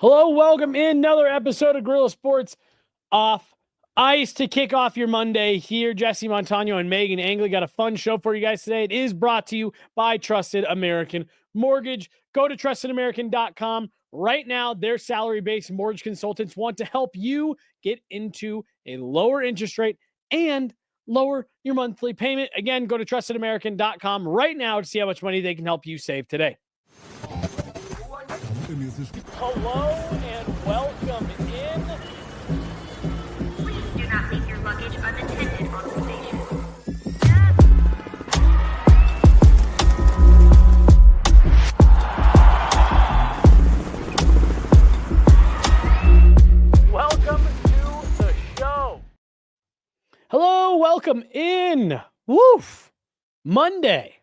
Hello, welcome in another episode of Gorilla Sports Off Ice to kick off your Monday here. Jesse Montano and Meghan Angley got a fun show for you guys today. It is brought to you by Trusted American Mortgage. Go to trustedamerican.com right now. Their salary-based mortgage consultants want to help you get into a lower interest rate and lower your monthly payment. Again, go to trustedamerican.com right now to see how much money they can help you save today. Hello and welcome in. Please do not leave your luggage unattended on the station. Welcome to the show. Hello, welcome in. Woof. Monday,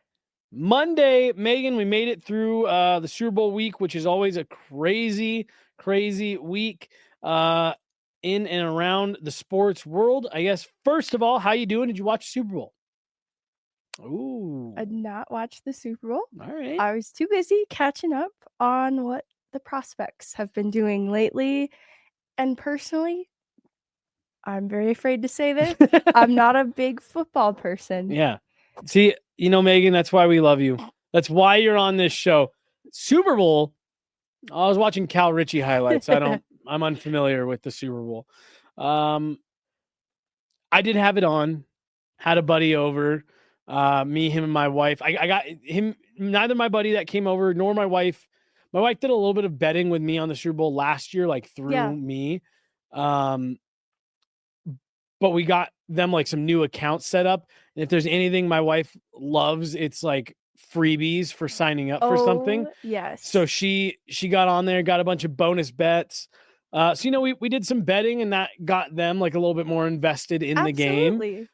Meghan, we made it through the Super Bowl week, which is always a crazy week in and around the sports world. I guess, first of all, how you doing? Did you watch Super Bowl? Ooh. I did not watch the Super Bowl. All right. I was too busy catching up on what the prospects have been doing lately. And personally, I'm very afraid to say this. I'm not a big football person. Yeah. See, Meghan, that's why we love you. That's why you're on this show. Super Bowl. I was watching Cal Ritchie highlights. I'm unfamiliar with the Super Bowl. I did have it on, had a buddy over, me, him, and my wife. I got him, neither my buddy that came over nor my wife. My wife did a little bit of betting with me on the Super Bowl last year, like through me. But we got them like some new accounts set up. And if there's anything my wife loves, it's like freebies for signing up for something. Yes. So she got on there, got a bunch of bonus bets. So, we did some betting and that got them like a little bit more invested in the game.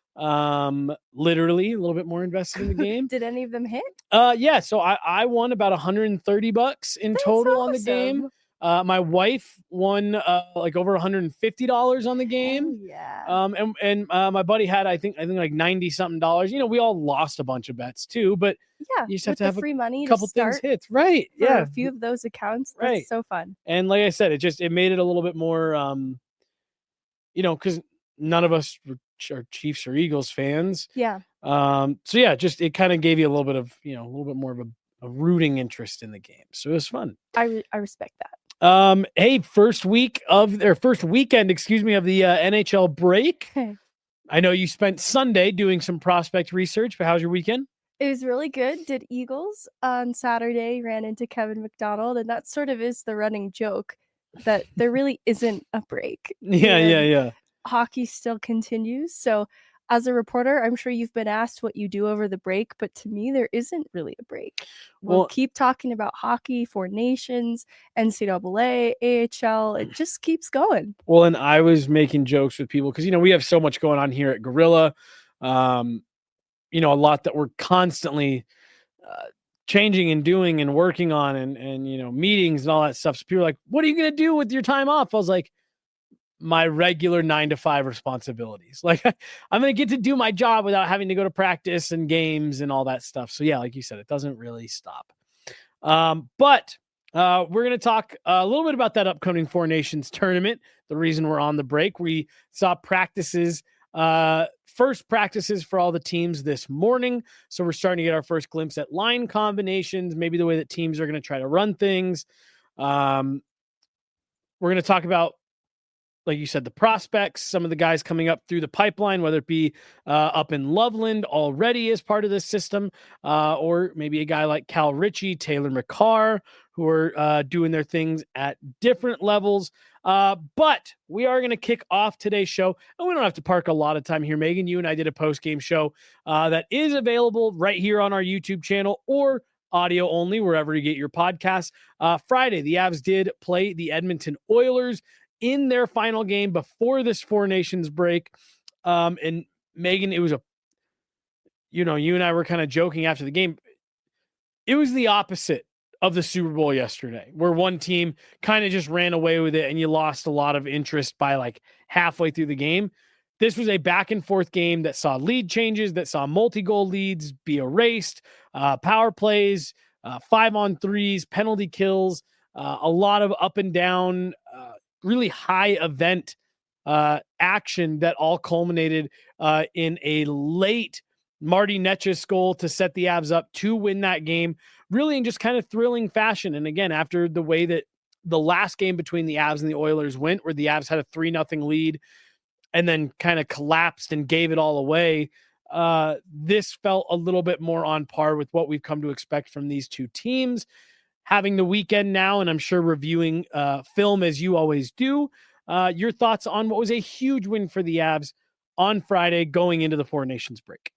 Literally a little bit more invested in the game. Did any of them hit? Yeah. So I won about $130 in total on the game. My wife won like over $150 on the game. Yeah. And my buddy had I think like $90 something. We all lost a bunch of bets too, but yeah, you just have to have free money, a couple things hits, right? Yeah, a few of those accounts. That's right. So fun. And like I said, it made it a little bit more, because none of us are Chiefs or Eagles fans. Yeah. So yeah, just it kind of gave you a little bit of a little bit more of a rooting interest in the game. So it was fun. I respect that. Hey, first weekend, of the NHL break. I know you spent Sunday doing some prospect research, but how's your weekend? It was really good. Did Eagles on Saturday, ran into Kevin McDonald, and that sort of is the running joke that there really isn't a break. Yeah. Hockey still continues. So as a reporter, I'm sure you've been asked what you do over the break, but to me, there isn't really a break. We'll keep talking about hockey, Four Nations, NCAA, AHL. It just keeps going. Well, and I was making jokes with people because, we have so much going on here at Gorilla. A lot that we're constantly changing and doing and working on and meetings and all that stuff. So people are like, what are you going to do with your time off? I was like, my regular 9-to-5 responsibilities. Like I'm going to get to do my job without having to go to practice and games and all that stuff. So yeah, like you said, it doesn't really stop. But we're going to talk a little bit about that upcoming Four Nations tournament. The reason we're on the break, we saw practices, first practices for all the teams this morning. So we're starting to get our first glimpse at line combinations, maybe the way that teams are going to try to run things. We're going to talk about, like you said, the prospects, some of the guys coming up through the pipeline, whether it be up in Loveland already as part of this system, or maybe a guy like Cal Ritchie, Taylor Makar, who are doing their things at different levels. But we are going to kick off today's show, and we don't have to park a lot of time here. Meghan, you and I did a post-game show that is available right here on our YouTube channel or audio only, wherever you get your podcasts. Friday, the Avs did play the Edmonton Oilers in their final game before this Four Nations break. And Meghan, it was you and I were kind of joking after the game. It was the opposite of the Super Bowl yesterday, where one team kind of just ran away with it and you lost a lot of interest by like halfway through the game. This was a back and forth game that saw lead changes, that saw multi-goal leads be erased, power plays, 5-on-3s, penalty kills. a lot of up and down, really high event action that all culminated in a late Marty Netchis goal to set the Avs up to win that game, really in just kind of thrilling fashion. And again, after the way that the last game between the Avs and the Oilers went, where the Avs had a 3-0 lead and then kind of collapsed and gave it all away, this felt a little bit more on par with what we've come to expect from these two teams. Having the weekend now, and I'm sure reviewing film as you always do, your thoughts on what was a huge win for the Avs on Friday going into the Four Nations break?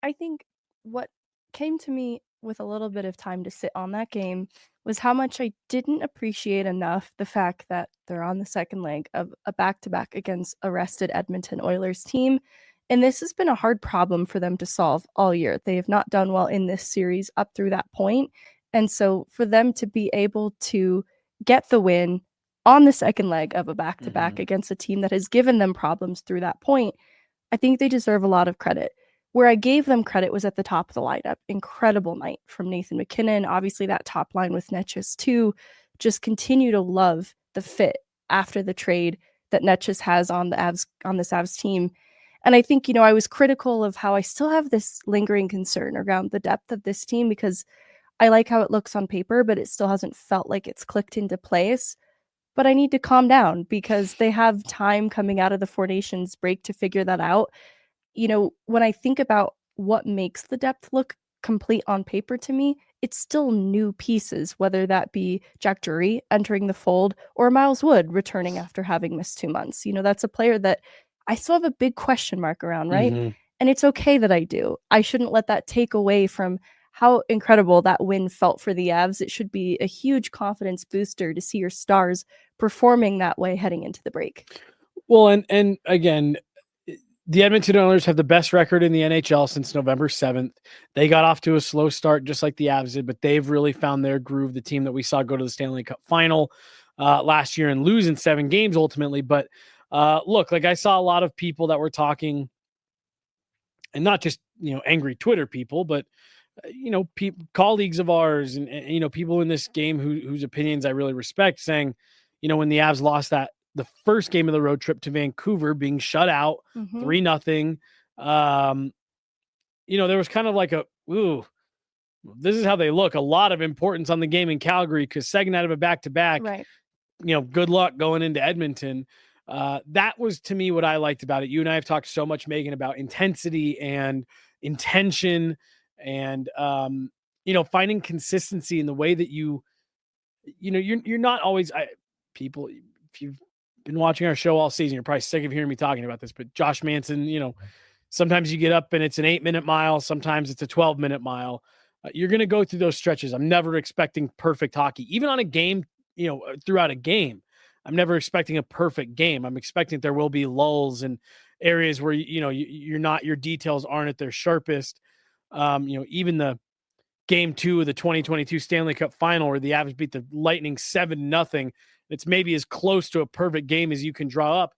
I think what came to me with a little bit of time to sit on that game was how much I didn't appreciate enough the fact that they're on the second leg of a back-to-back against a rested Edmonton Oilers team. And this has been a hard problem for them to solve all year. They have not done well in this series up through that point. And so for them to be able to get the win on the second leg of a back-to-back against a team that has given them problems through that point, I think they deserve a lot of credit. Where I gave them credit was at the top of the lineup. Incredible night from Nathan MacKinnon. Obviously, that top line with Netchis too. Just continue to love the fit after the trade that Netchis has on the Avs, on this Avs team. And I think, I was critical of how I still have this lingering concern around the depth of this team, because I like how it looks on paper, but it still hasn't felt like it's clicked into place. But I need to calm down because they have time coming out of the Four Nations break to figure that out. When I think about what makes the depth look complete on paper to me, it's still new pieces, whether that be Jack Drury entering the fold or Miles Wood returning after having missed 2 months. That's a player that I still have a big question mark around, right? And it's okay that I do. I shouldn't let that take away from how incredible that win felt for the Avs. It should be a huge confidence booster to see your stars performing that way heading into the break. Well, and again, the Edmonton Oilers have the best record in the NHL since November 7th. They got off to a slow start just like the Avs did, but they've really found their groove. The team that we saw go to the Stanley Cup final last year and lose in 7 games ultimately. But look, like I saw a lot of people that were talking, and not just, angry Twitter people, but colleagues of ours and people in this game whose opinions I really respect, saying, when the Avs lost the first game of the road trip to Vancouver, being shut out 3-0. There was kind of like this is how they look. A lot of importance on the game in Calgary because second out of a back-to-back, right. Good luck going into Edmonton. That was, to me, what I liked about it. You and I have talked so much, Megan, about intensity and intention and, finding consistency in the way that you're not always people, if you've been watching our show all season, you're probably sick of hearing me talking about this, but Josh Manson, sometimes you get up and it's an 8-minute mile. Sometimes it's a 12-minute mile. You're going to go through those stretches. I'm never expecting perfect hockey, even on a game, throughout a game. I'm never expecting a perfect game. I'm expecting there will be lulls and areas where, your details aren't at their sharpest. Even the game 2 of the 2022 Stanley Cup final where the Avs beat the Lightning 7-0. It's maybe as close to a perfect game as you can draw up.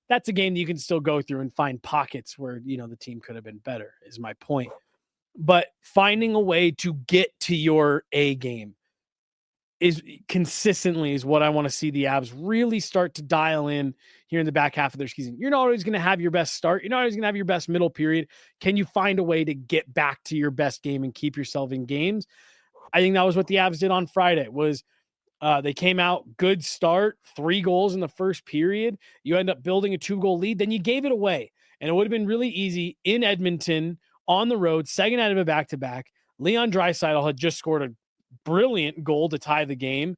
That's a game that you can still go through and find pockets where, the team could have been better, is my point. But finding a way to get to your A game is what I want to see the Avs really start to dial in here in the back half of their season. You're not always going to have your best start. You're not always going to have your best middle period. Can you find a way to get back to your best game and keep yourself in games? I think that was what the Avs did on Friday. They came out, good start, 3 goals in the first period. You end up building a 2-goal lead. Then you gave it away. And it would have been really easy in Edmonton on the road, second out of a back-to-back. Leon Draisaitl had just scored a brilliant goal to tie the game.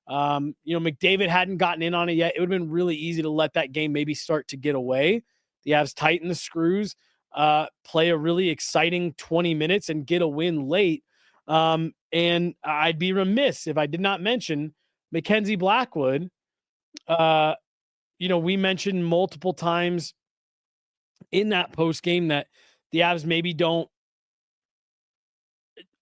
McDavid hadn't gotten in on it yet. It would have been really easy to let that game maybe start to get away. The Avs tighten the screws, play a really exciting 20 minutes and get a win late. And I'd be remiss if I did not mention Mackenzie Blackwood. We mentioned multiple times in that post game that the Avs maybe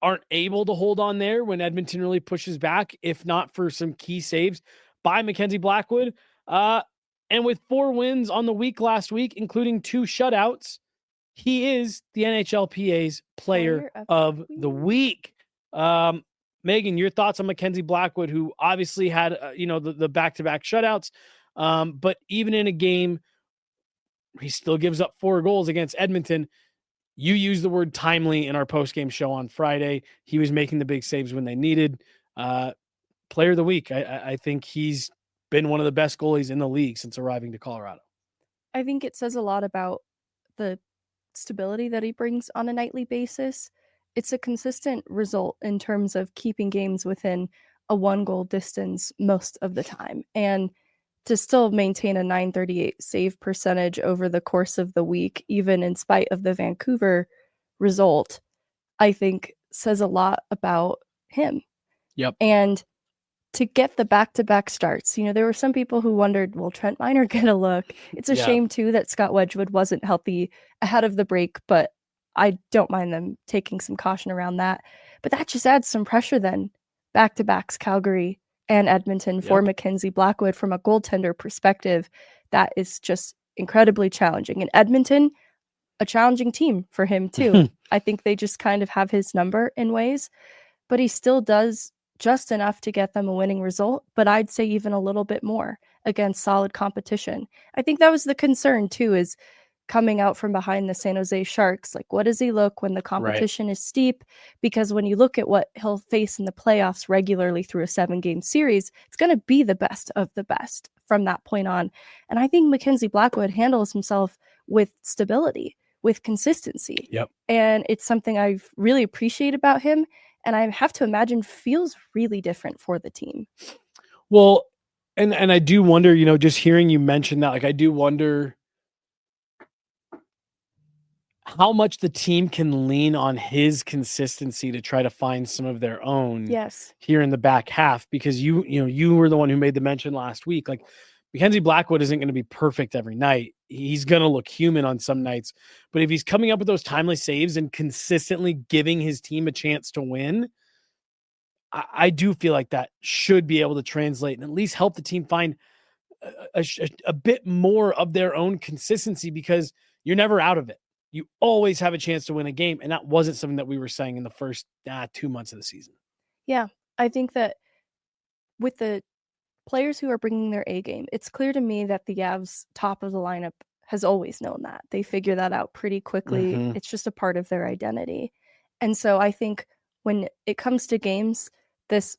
aren't able to hold on there when Edmonton really pushes back, if not for some key saves by Mackenzie Blackwood. And with 4 wins on the week last week, including 2 shutouts, he is the NHLPA's player of the week. Megan, your thoughts on Mackenzie Blackwood, who obviously had, the back-to-back shutouts. But even in a game, he still gives up 4 goals against Edmonton. You used the word timely in our post-game show on Friday. He was making the big saves when they needed. Player of the week. I think he's been one of the best goalies in the league since arriving to Colorado. I think it says a lot about the stability that he brings on a nightly basis. It's a consistent result in terms of keeping games within a 1-goal distance most of the time. And to still maintain a .938 save percentage over the course of the week, even in spite of the Vancouver result, I think says a lot about him. Yep. And to get the back-to-back starts, there were some people who wondered, will Trent Miner get a look? It's a shame, too, that Scott Wedgwood wasn't healthy ahead of the break, but I don't mind them taking some caution around that. But that just adds some pressure then. Back-to-backs, Calgary and Edmonton for Mackenzie Blackwood from a goaltender perspective. That is just incredibly challenging. And Edmonton, a challenging team for him, too. I think they just kind of have his number in ways, but he still does just enough to get them a winning result, but I'd say even a little bit more against solid competition. I think that was the concern too, is coming out from behind the San Jose Sharks. Like, what does he look when the competition is steep? Because when you look at what he'll face in the playoffs regularly through a 7-game series, it's going to be the best of the best from that point on. And I think Mackenzie Blackwood handles himself with stability, with consistency. Yep. And it's something I've really appreciated about him. And I have to imagine feels really different for the team. Well, and I do wonder, just hearing you mention that, like, I do wonder how much the team can lean on his consistency to try to find some of their own here in the back half, because you were the one who made the mention last week. Like, Mackenzie Blackwood isn't going to be perfect every night. He's going to look human on some nights, but if he's coming up with those timely saves and consistently giving his team a chance to win, I do feel like that should be able to translate and at least help the team find a bit more of their own consistency, because you're never out of it. You always have a chance to win a game. And that wasn't something that we were saying in the first 2 months of the season. Yeah, I think that with the players who are bringing their A game, it's clear to me that the Avs top of the lineup has always known that. They figure that out pretty quickly. It's just a part of their identity. And so I think when it comes to games, this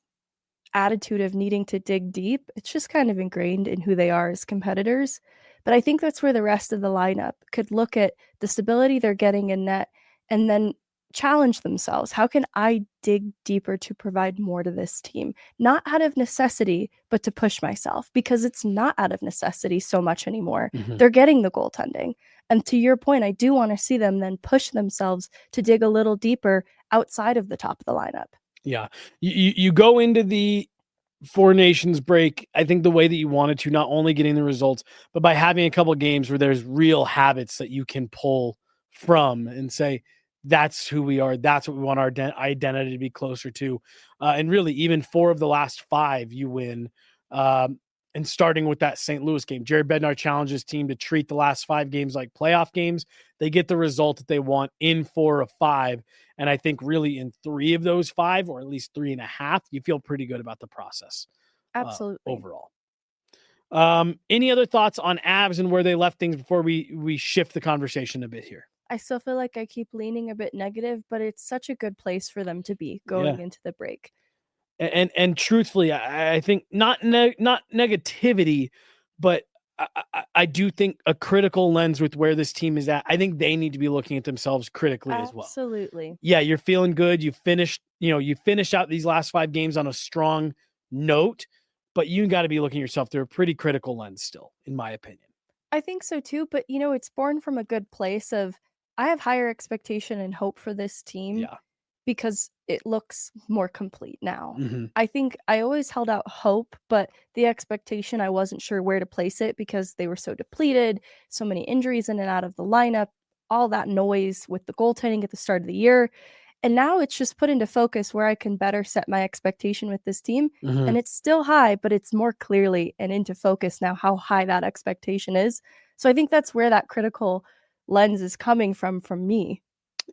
attitude of needing to dig deep, it's just kind of ingrained in who they are as competitors. But I think that's where the rest of the lineup could look at the stability they're getting in net and then challenge themselves. How can I dig deeper to provide more to this team? Not out of necessity, but to push myself, because it's not out of necessity so much anymore. They're getting the goaltending. And to your point, I do want to see them then push themselves to dig a little deeper outside of the top of the lineup. Yeah. You go into the Four Nations break, I think the way that you wanted to, not only getting the results, but by having a couple of games where there's real habits that you can pull from and say, that's who we are. That's what we want our identity to be closer to. And really, even 4 of the last 5 you win. And starting with that St. Louis game, Jared Bednar challenged his team to treat the last 5 games like playoff games. They get the result that they want in 4 of 5. And I think really in 3 of those 5, or at least 3.5, you feel pretty good about the process. Absolutely. Overall. Any other thoughts on Avs and where they left things before we shift the conversation a bit here? I still feel like I keep leaning a bit negative, but it's such a good place for them to be going into the break. And truthfully, I think not negativity, but I do think a critical lens with where this team is at. I think they need to be looking at themselves critically as well. Absolutely. Yeah, you're feeling good. You finished out these last 5 games on a strong note, but you got to be looking at yourself through a pretty critical lens still, in my opinion. I think so too, but it's born from a good place of, I have higher expectation and hope for this team because it looks more complete now. I think I always held out hope, but the expectation, I wasn't sure where to place it because they were so depleted, so many injuries in and out of the lineup, all that noise with the goaltending at the start of the year. And now it's just put into focus where I can better set my expectation with this team. And it's still high, but it's more clearly and into focus now how high that expectation is. So I think that's where that critical lens is coming from me.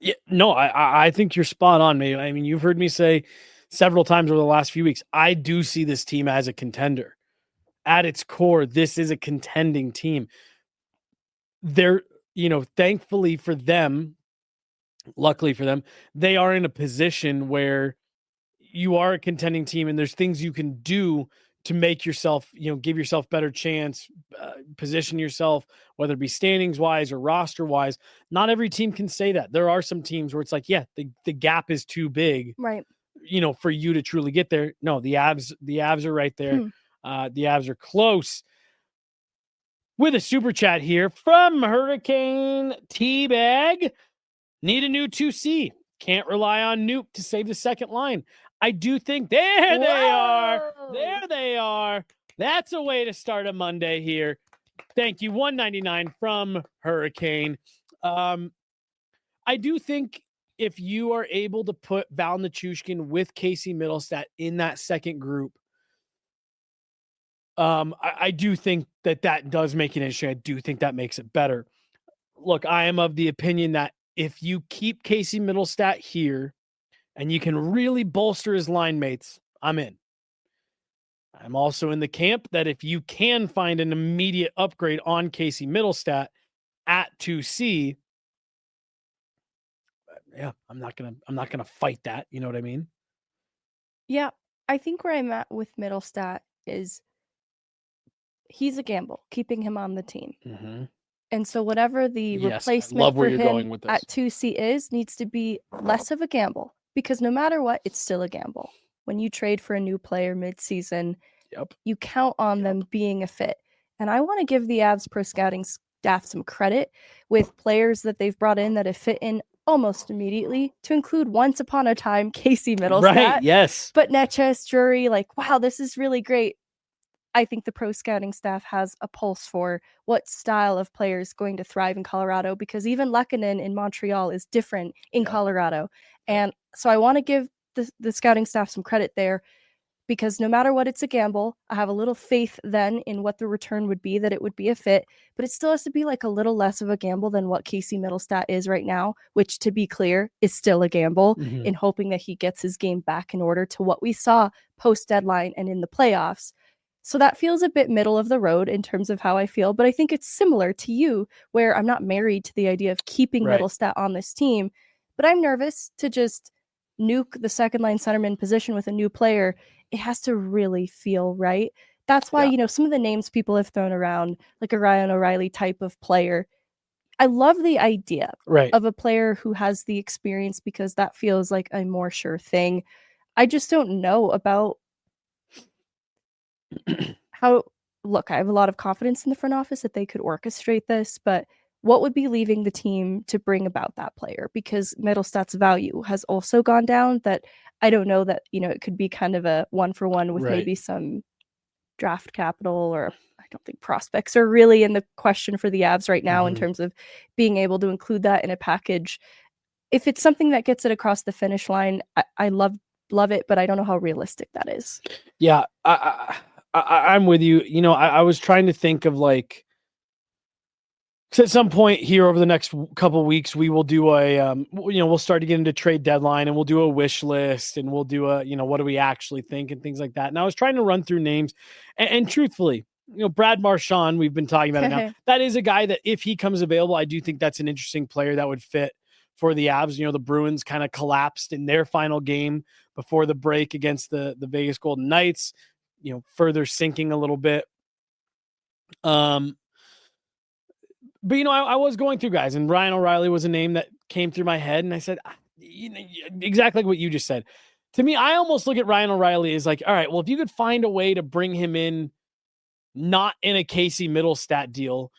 Yeah, no, I think you're spot on, mate. I mean, you've heard me say several times over the last few weeks, I do see this team as a contender. At its core, this is a contending team. They're, thankfully for them, luckily for them, they are in a position where you are a contending team and there's things you can do to make yourself, give yourself better chance, position yourself, whether it be standings wise or roster wise. Not every team can say that. There are some teams where it's like, yeah, the gap is too big, Right. For you to truly get there. No, the Avs are right there. The Avs are close. With a super chat here from Hurricane Teabag. Need a new 2C. Can't rely on Nuke to save the second line. I do think there they are. There they are. That's a way to start a Monday here. Thank you. $1.99 from Hurricane. I do think if you are able to put Val Nichushkin with Casey Middlestat in that second group, I do think that does make it interesting. I do think that makes it better. Look, I am of the opinion that if you keep Casey Middlestat here and you can really bolster his line mates, I'm in. I'm also in the camp that if you can find an immediate upgrade on Casey Middlestat at 2C, yeah, I'm not gonna fight that. You know what I mean? Yeah, I think where I'm at with Middlestat is he's a gamble, keeping him on the team. Mm-hmm. And so whatever the Yes, replacement for him with at 2C is needs to be less of a gamble, because no matter what, it's still a gamble. When you trade for a new player mid-season, you count on them being a fit. And I want to give the Avs pro scouting staff some credit with players that they've brought in that have fit in almost immediately, to include once upon a time Casey Middlestat. Right, yes. But Netchess, Drury, wow, this is really great. I think the pro scouting staff has a pulse for what style of player is going to thrive in Colorado, because even Lehkonen in Montreal is different in Colorado. And so I want to give the scouting staff some credit there, because no matter what, it's a gamble. I have a little faith then in what the return would be, that it would be a fit, but it still has to be a little less of a gamble than what Casey Middlestat is right now, which, to be clear, is still a gamble, in hoping that he gets his game back in order to what we saw post-deadline and in the playoffs. So that feels a bit middle of the road in terms of how I feel, but I think it's similar to you, where I'm not married to the idea of keeping Middlestat on this team, but I'm nervous to just nuke the second line centerman position with a new player. It has to really feel right. That's why, some of the names people have thrown around, like a Ryan O'Reilly type of player, I love the idea of a player who has the experience, because that feels like a more sure thing. I just don't know about how. Look, I have a lot of confidence in the front office that they could orchestrate this, but what would be leaving the team to bring about that player? Because Middlestat's value has also gone down, that I don't know that, it could be kind of a 1-for-1 with maybe some draft capital, or I don't think prospects are really in the question for the Avs right now in terms of being able to include that in a package. If it's something that gets it across the finish line, I love it, but I don't know how realistic that is. Yeah, I'm with you. I was trying to think of so at some point here over the next couple of weeks, we will do we'll start to get into trade deadline, and we'll do a wish list, and we'll do what do we actually think and things like that. And I was trying to run through names, and truthfully, Brad Marchand, we've been talking about it now. That is a guy that if he comes available, I do think that's an interesting player that would fit for the Avs. The Bruins kind of collapsed in their final game before the break against the Vegas Golden Knights, further sinking a little bit. But, I was going through guys, and Ryan O'Reilly was a name that came through my head, and I said, exactly what you just said. To me, I almost look at Ryan O'Reilly as all right, well, if you could find a way to bring him in, not in a Casey Middlestat deal,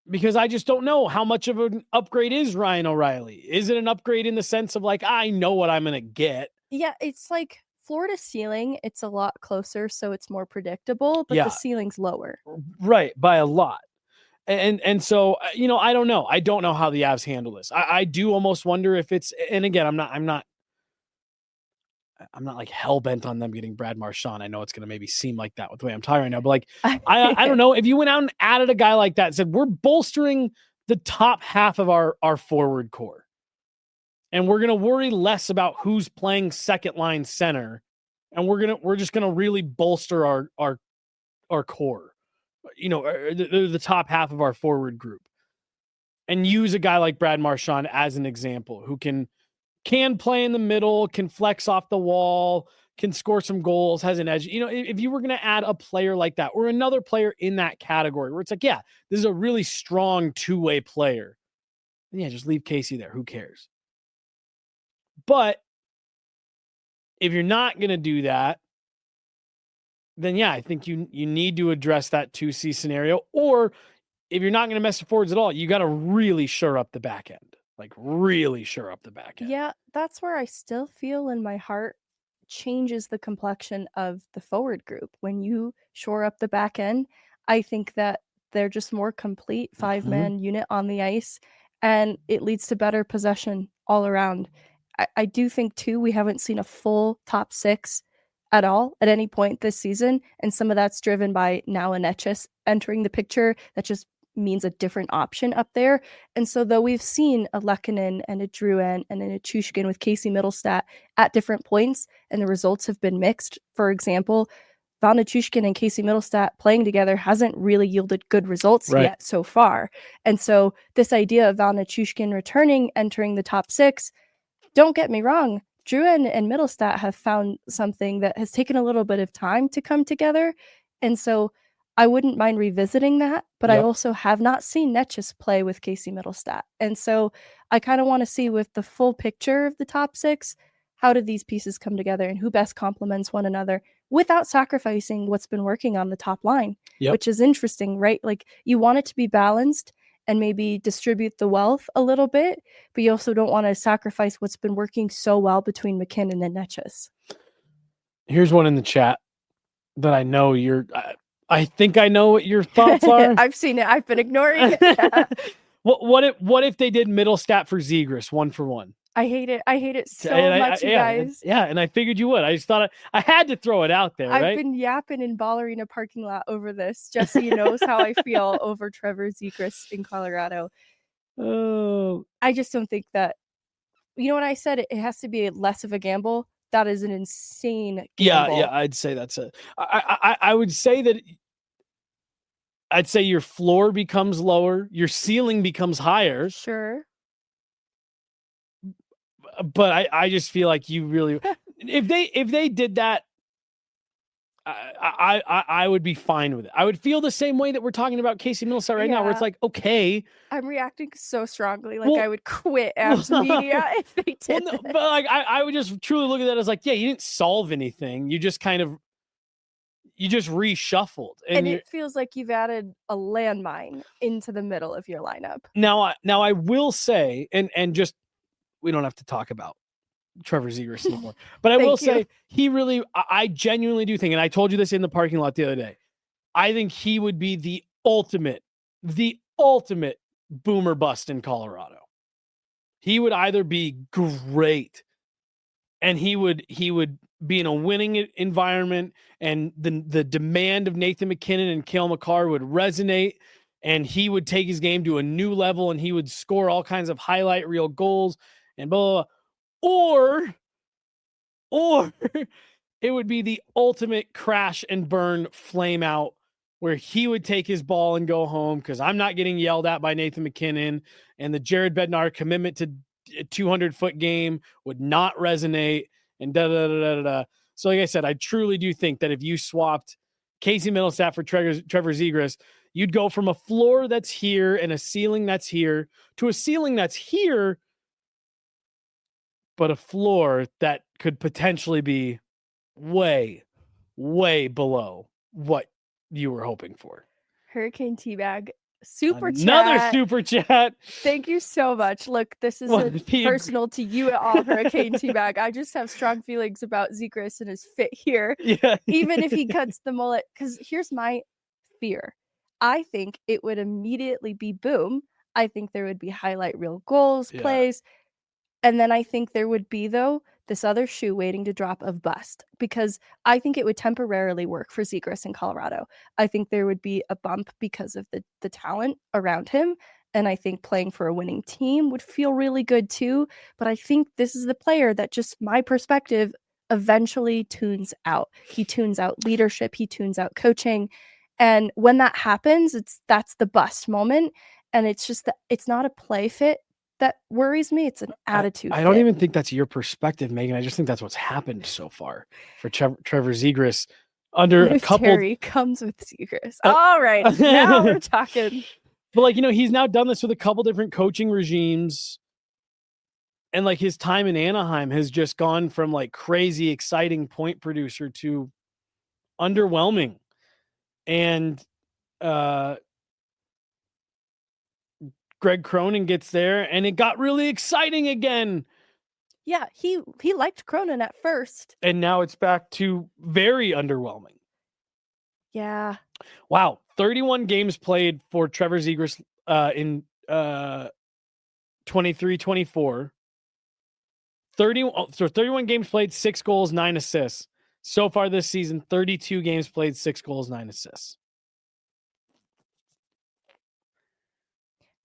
because I just don't know how much of an upgrade is Ryan O'Reilly. Is it an upgrade in the sense of I know what I'm going to get? Yeah, it's floor to ceiling. It's a lot closer, so it's more predictable, but the ceiling's lower. Right, by a lot. And so, I don't know. I don't know how the Avs handle this. I do almost wonder if it's, and again, I'm not hell bent on them getting Brad Marchand. I know it's going to maybe seem like that with the way I'm talking right now, but I don't know if you went out and added a guy like that and said, we're bolstering the top half of our forward core. and we're going to worry less about who's playing second line center, and we're just going to really bolster our core, the top half of our forward group, and use a guy like Brad Marchand as an example, who can play in the middle, can flex off the wall, can score some goals, has an edge. If you were going to add a player like that or another player in that category where it's like, yeah, this is a really strong two-way player, then yeah, just leave Casey there. Who cares? But if you're not going to do that, then yeah, I think you need to address that 2C scenario. Or if you're not going to mess with forwards at all, you got to really shore up the back end. Like really shore up the back end. Yeah, that's where I still feel in my heart changes the complexion of the forward group. When you shore up the back end, I think that they're just more complete five-man unit on the ice, and it leads to better possession all around. I do think, too, we haven't seen a full top six at all at any point this season, and some of that's driven by now Anechis entering the picture. That just means a different option up there. And so though we've seen a Lehkonen and a Drouin and a Nichushkin with Casey Middlestat at different points, and the results have been mixed. For example, Val Nichushkin and Casey Middlestat playing together hasn't really yielded good results yet so far. And so this idea of Val Nichushkin returning, entering the top six, don't get me wrong, Drouin and Middlestat have found something that has taken a little bit of time to come together. And so I wouldn't mind revisiting that, but I also have not seen Netchis play with Casey Middlestat. And so I kind of want to see, with the full picture of the top six, how do these pieces come together and who best complements one another without sacrificing what's been working on the top line, which is interesting, right? Like, you want it to be balanced and maybe distribute the wealth a little bit, but you also don't want to sacrifice what's been working so well between McKinnon and Netchis. Here's one in the chat that I know I think I know what your thoughts are. I've seen it. I've been ignoring it. What if they did Middlestat for Zegras 1-for-1? I hate it. I hate it so much, you guys. And I figured you would. I just thought I had to throw it out there. I've been yapping in Ballerina parking lot over this. Jesse knows how I feel over Trevor Zegras in Colorado. Oh, I just don't think that. You know what I said? It has to be less of a gamble. That is an insane gamble. Yeah, I'd say that's it. I would say that. I'd say your floor becomes lower, your ceiling becomes higher. Sure. But I just feel like you really, if they did that, I would be fine with it. I would feel the same way that we're talking about Casey Middlestat right now, where it's like, okay. I'm reacting so strongly. Like, I would quit Abs Media if they did. No, but like, I would just truly look at that as like, yeah, you didn't solve anything. You just reshuffled. And it feels like you've added a landmine into the middle of your lineup. Now I will say, and just, we don't have to talk about Trevor Zegras anymore, but I will say I genuinely do think, and I told you this in the parking lot the other day, I think he would be the ultimate boomer bust in Colorado. He would either be great and he would be in a winning environment, and the demand of Nathan McKinnon and Cale Makar would resonate, and he would take his game to a new level, and he would score all kinds of highlight reel goals and blah, blah, blah. Or it would be the ultimate crash and burn flame out, where he would take his ball and go home because I'm not getting yelled at by Nathan McKinnon, and the Jared Bednar commitment to a 200-foot game would not resonate, and da-da-da-da-da. So like I said, I truly do think that if you swapped Casey Middlestat for Trevor Zegras, you'd go from a floor that's here and a ceiling that's here to a ceiling that's here, but a floor that could potentially be way, way below what you were hoping for. Hurricane Teabag. Another super chat. Thank you so much. Look, this isn't personal to you at all, Hurricane Teabag. I just have strong feelings about Zegras and his fit here. Yeah. Even if he cuts the mullet. Because here's my fear. I think it would immediately be boom. I think there would be highlight reel goals, plays. And then I think there would be, though, this other shoe waiting to drop of bust, because I think it would temporarily work for Zegras in Colorado. I think there would be a bump because of the talent around him. And I think playing for a winning team would feel really good too. But I think this is the player that, just my perspective, eventually tunes out. He tunes out leadership. He tunes out coaching. And when that happens, that's the bust moment. And it's just that it's not a play fit that worries me. It's an attitude I don't fit. even think that's your perspective, Megan. I just think that's what's happened so far for Trevor Zegras under What a if couple. Terry comes with Zegras? All right, now we're talking. But like, he's now done this with a couple different coaching regimes. And like his time in Anaheim has just gone from like crazy exciting point producer to underwhelming. And Greg Cronin gets there and it got really exciting again. Yeah, he liked Cronin at first. And now it's back to very underwhelming. Yeah. Wow. 31 games played for Trevor Zegras in 23-24. 31 games played, 6 goals, 9 assists. So far this season, 32 games played, 6 goals, 9 assists.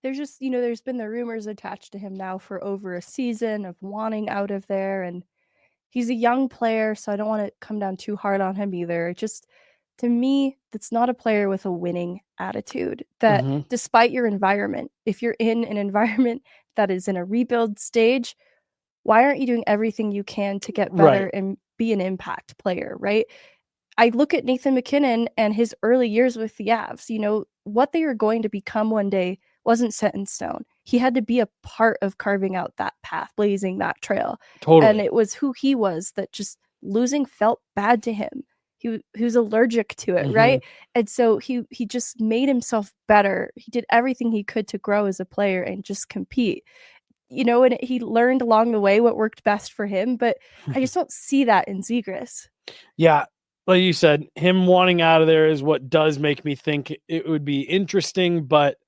There's just, there's been the rumors attached to him now for over a season of wanting out of there. And he's a young player, so I don't want to come down too hard on him either. Just, to me, that's not a player with a winning attitude. That despite your environment, if you're in an environment that is in a rebuild stage, why aren't you doing everything you can to get better and be an impact player, right? I look at Nathan MacKinnon and his early years with the Avs. What they were going to become one day wasn't set in stone. He had to be a part of carving out that path, blazing that trail. Totally. And it was who he was that just losing felt bad to him. He was allergic to it, right? And so he just made himself better. He did everything he could to grow as a player and just compete. And he learned along the way what worked best for him, but I just don't see that in Zegras. Yeah. Like you said, him wanting out of there is what does make me think it would be interesting, but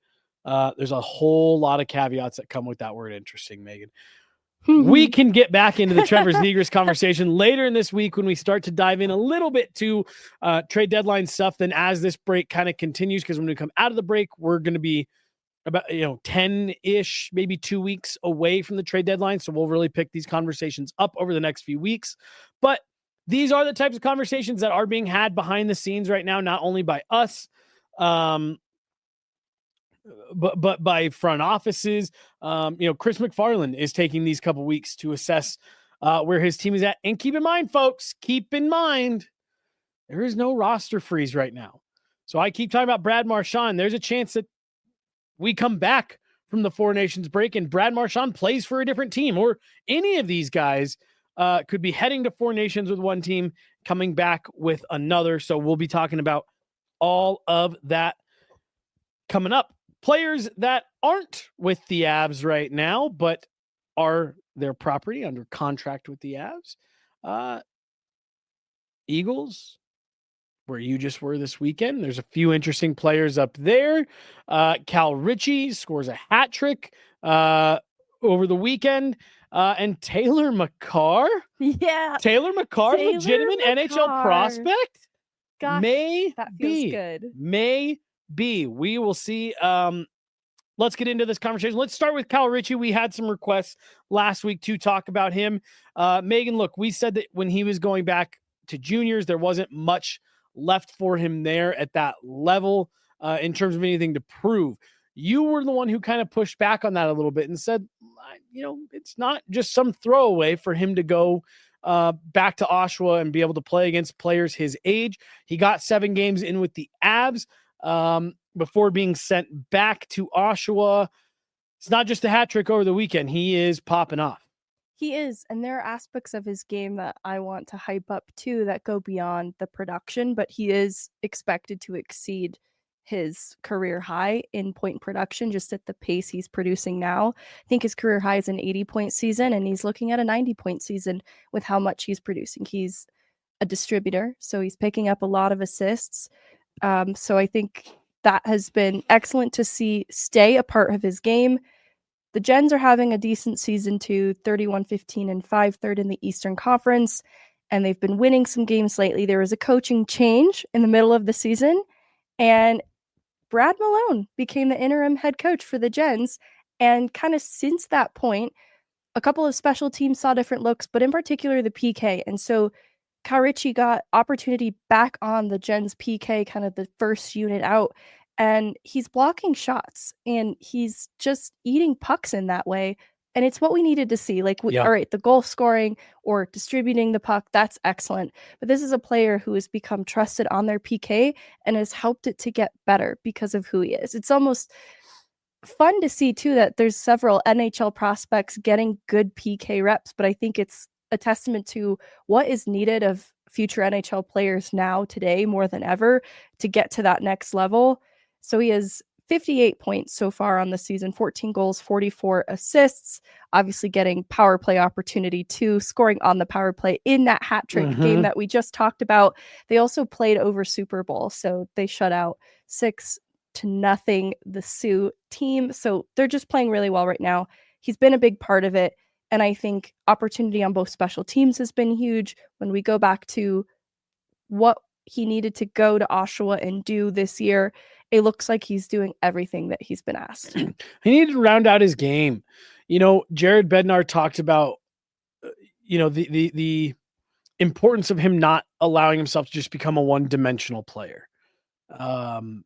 there's a whole lot of caveats that come with that word interesting, Megan. We can get back into the Trevor Zegras conversation later in this week when we start to dive in a little bit to trade deadline stuff. Then as this break kind of continues, because when we come out of the break, we're going to be about 10-ish, maybe 2 weeks away from the trade deadline. So we'll really pick these conversations up over the next few weeks. But these are the types of conversations that are being had behind the scenes right now, not only by us, but by front offices. Chris McFarland is taking these couple weeks to assess where his team is at. And keep in mind, folks, there is no roster freeze right now. So I keep talking about Brad Marchand. There's a chance that we come back from the Four Nations break and Brad Marchand plays for a different team, or any of these guys could be heading to Four Nations with one team, coming back with another. So we'll be talking about all of that coming up. Players that aren't with the Avs right now, but are their property under contract with the Avs. Eagles, where you just were this weekend. There's a few interesting players up there. Cal Ritchie scores a hat trick over the weekend. And Taylor Makar. Yeah. Taylor Makar, legitimate NHL prospect. Gosh, that feels good. May be. We will see. Let's get into this conversation. Let's start with Cal Ritchie. We had some requests last week to talk about him. Megan, look, we said that when he was going back to juniors, there wasn't much left for him there at that level in terms of anything to prove. You were the one who kind of pushed back on that a little bit and said, it's not just some throwaway for him to go back to Oshawa and be able to play against players his age. He got 7 games in with the Avs before being sent back to Oshawa. It's not just a hat trick over the weekend. He is popping off. He is, and there are aspects of his game that I want to hype up too that go beyond the production, but he is expected to exceed his career high in point production just at the pace he's producing now. I think his career high is an 80-point season, and he's looking at a 90-point season with how much he's producing. He's a distributor, so he's picking up a lot of assists. So I think that has been excellent to see stay a part of his game. The Gens are having a decent season too, 31-15-5, third in the Eastern Conference, and they've been winning some games lately. There was a coaching change in the middle of the season, and Brad Malone became the interim head coach for the Gens. And kind of since that point, a couple of special teams saw different looks, but in particular the PK. And so Cal Ritchie got opportunity back on the Gens PK, kind of the first unit out, and he's blocking shots and he's just eating pucks in that way. And it's what we needed to see. Like, all right, the goal scoring or distributing the puck, that's excellent. But this is a player who has become trusted on their PK and has helped it to get better because of who he is. It's almost fun to see, too, that there's several NHL prospects getting good PK reps, but I think it's a testament to what is needed of future NHL players now, today, more than ever, to get to that next level. So he has 58 points so far on the season, 14 goals, 44 assists, obviously getting power play opportunity too, scoring on the power play in that hat trick game that we just talked about. They also played over Super Bowl, so they shut out 6-0 the Sioux team. So they're just playing really well right now. He's been a big part of it. And I think opportunity on both special teams has been huge. When we go back to what he needed to go to Oshawa and do this year, it looks like he's doing everything that he's been asked. He needed to round out his game. Jared Bednar talked about, the importance of him not allowing himself to just become a one-dimensional player. And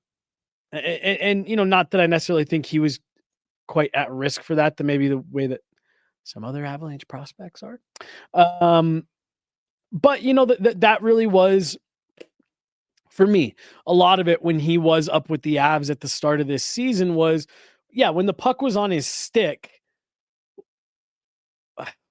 not that I necessarily think he was quite at risk for that, maybe the way that some other Avalanche prospects are. But that really was, for me, a lot of it when he was up with the Avs at the start of this season was, when the puck was on his stick,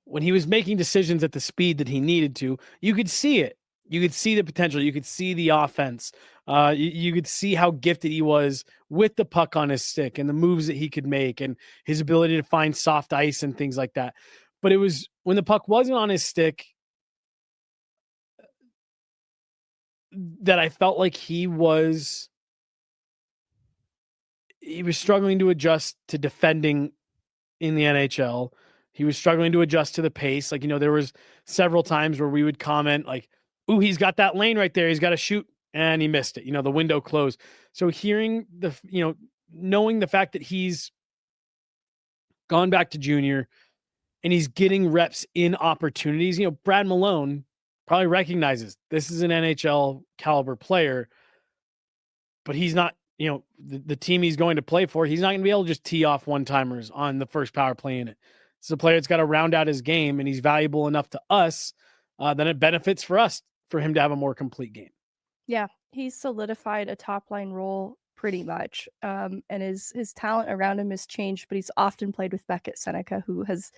when he was making decisions at the speed that he needed to, you could see it. You could see the potential. You could see the offense. You could see how gifted he was with the puck on his stick and the moves that he could make and his ability to find soft ice and things like that. But it was when the puck wasn't on his stick that I felt like he was struggling to adjust to defending in the NHL. He was struggling to adjust to the pace. Like, there was several times where we would comment like, ooh, he's got that lane right there. He's got to shoot. And he missed it. The window closed. So hearing knowing the fact that he's gone back to junior and he's getting reps in opportunities, Brad Malone probably recognizes this is an NHL caliber player, but he's not, the team he's going to play for, he's not going to be able to just tee off one-timers on the first power play in it. It's a player that's got to round out his game, and he's valuable enough to us that it benefits for us for him to have a more complete game. Yeah, he's solidified a top-line role pretty much, and his talent around him has changed, but he's often played with Beckett Seneca, who has,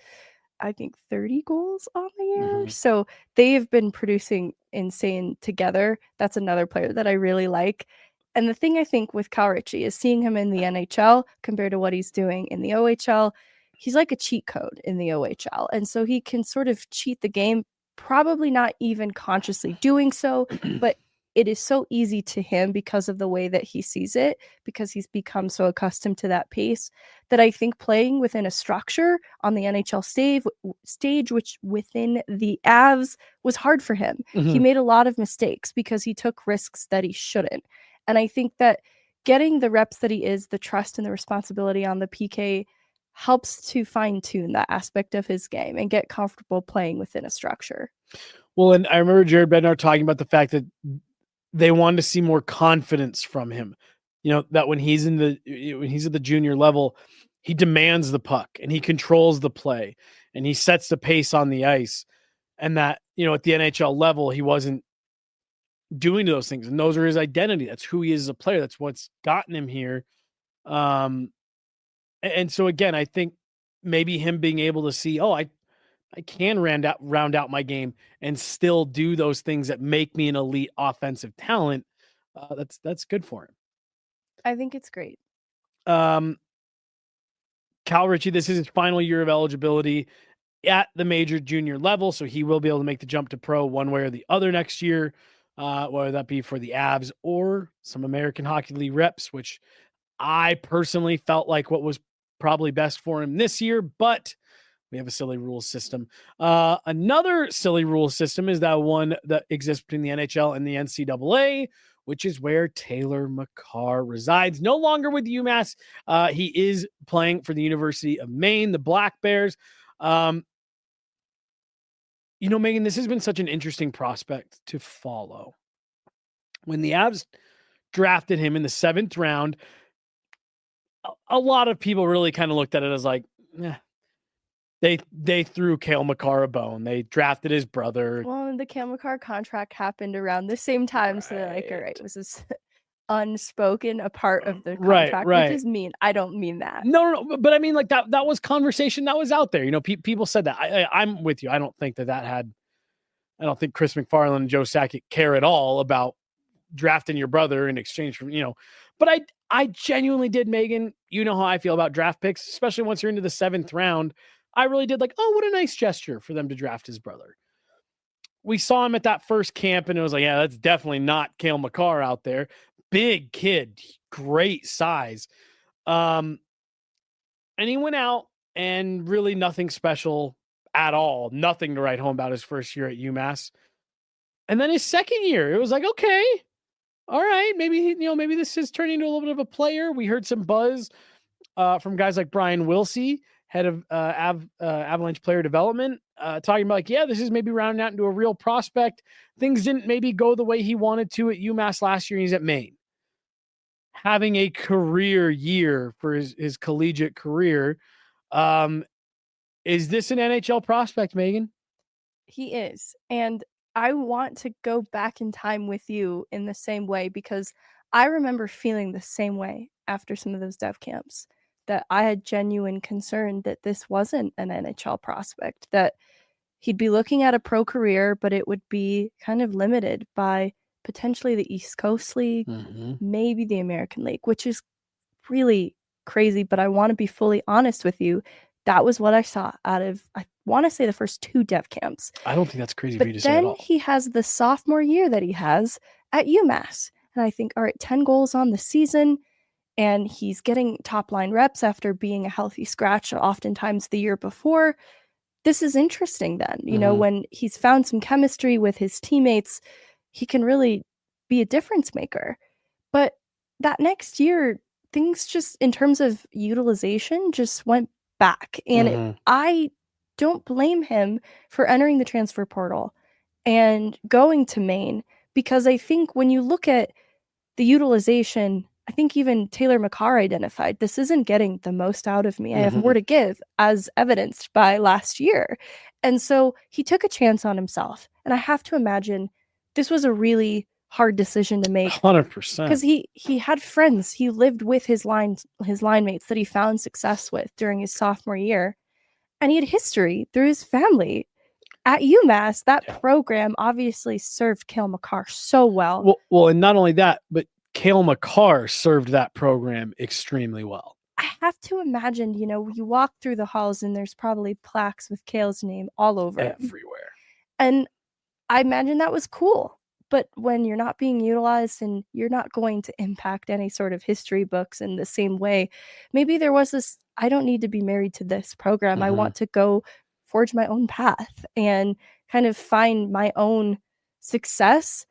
I think, 30 goals on the year. So they have been producing insane together. That's another player that I really like. And the thing I think with Cal Ritchie is seeing him in the NHL compared to what he's doing in the OHL. He's like a cheat code in the OHL. And so he can sort of cheat the game, probably not even consciously doing so, but it is so easy to him because of the way that he sees it, because he's become so accustomed to that pace, that I think playing within a structure on the NHL stage, which within the Avs was hard for him. He made a lot of mistakes because he took risks that he shouldn't. And I think that getting the reps that he is, the trust and the responsibility on the PK helps to fine-tune that aspect of his game and get comfortable playing within a structure. Well, and I remember Jared Bednar talking about the fact that they wanted to see more confidence from him. That when he's at the junior level, he demands the puck and he controls the play and he sets the pace on the ice. And that, at the NHL level, he wasn't doing those things. And those are his identity. That's who he is as a player. That's what's gotten him here. And so again, I think maybe him being able to see, I can round out my game and still do those things that make me an elite offensive talent. That's good for him. I think it's great. Cal Ritchie, this is his final year of eligibility at the major junior level, so he will be able to make the jump to pro one way or the other next year, whether that be for the Avs or some American Hockey League reps, which I personally felt like what was probably best for him this year, but we have a silly rule system. Another silly rule system is that one that exists between the NHL and the NCAA, which is where Taylor Makar resides. No longer with UMass. He is playing for the University of Maine, the Black Bears. Meghan, this has been such an interesting prospect to follow. When the Avs drafted him in the 7th round, a lot of people really kind of looked at it as like, they threw Cale Makar a bone. They drafted his brother. Well, the Cale Makar contract happened around the same time, right. So they're like, all right, was this unspoken a part of the contract, right. which is mean. I don't mean that. No, but I mean, like that was conversation that was out there. People said that. I'm with you. I don't think I don't think Chris McFarland and Joe Sakic care at all about drafting your brother in exchange for, but I genuinely did, Megan. You know how I feel about draft picks, especially once you're into the 7th round. I really did like, oh, what a nice gesture for them to draft his brother. We saw him at that first camp and it was like, yeah, that's definitely not Cale Makar out there. Big kid, great size. And he went out and really nothing special at all. Nothing to write home about his first year at UMass. And then his second year, it was like, okay, all right, maybe this is turning into a little bit of a player. We heard some buzz from guys like Brian Wilsey, head of Avalanche player development, talking about like, yeah, this is maybe rounding out into a real prospect. Things didn't maybe go the way he wanted to at UMass last year. He's at Maine, having a career year for his collegiate career. Is this an NHL prospect, Megan? He is. And I want to go back in time with you in the same way, because I remember feeling the same way after some of those dev camps, that I had genuine concern that this wasn't an NHL prospect, that he'd be looking at a pro career, but it would be kind of limited by potentially the East Coast League, maybe the American League, which is really crazy. But I want to be fully honest with you. That was what I saw out of, I want to say, the first 2 dev camps. I don't think that's crazy for you to say at all. But then he has the sophomore year that he has at UMass. And I think, all right, 10 goals on the season. And he's getting top line reps after being a healthy scratch oftentimes the year before. This is interesting then. When he's found some chemistry with his teammates, he can really be a difference maker. But that next year, things just, in terms of utilization, just went back. And I don't blame him for entering the transfer portal and going to Maine, because I think when you look at the utilization, I think even Taylor Makar identified, this isn't getting the most out of me. I have more to give, as evidenced by last year. And so he took a chance on himself. And I have to imagine this was a really hard decision to make. 100%. Because he had friends. He lived with his line mates that he found success with during his sophomore year. And he had history through his family. At UMass, that program obviously served Cale Makar so well. Well, and not only that, but Cale Makar served that program extremely well. I have to imagine, you walk through the halls and there's probably plaques with Cale's name all over everywhere. And I imagine that was cool. But when you're not being utilized and you're not going to impact any sort of history books in the same way, maybe there was this, I don't need to be married to this program. I want to go forge my own path and kind of find my own success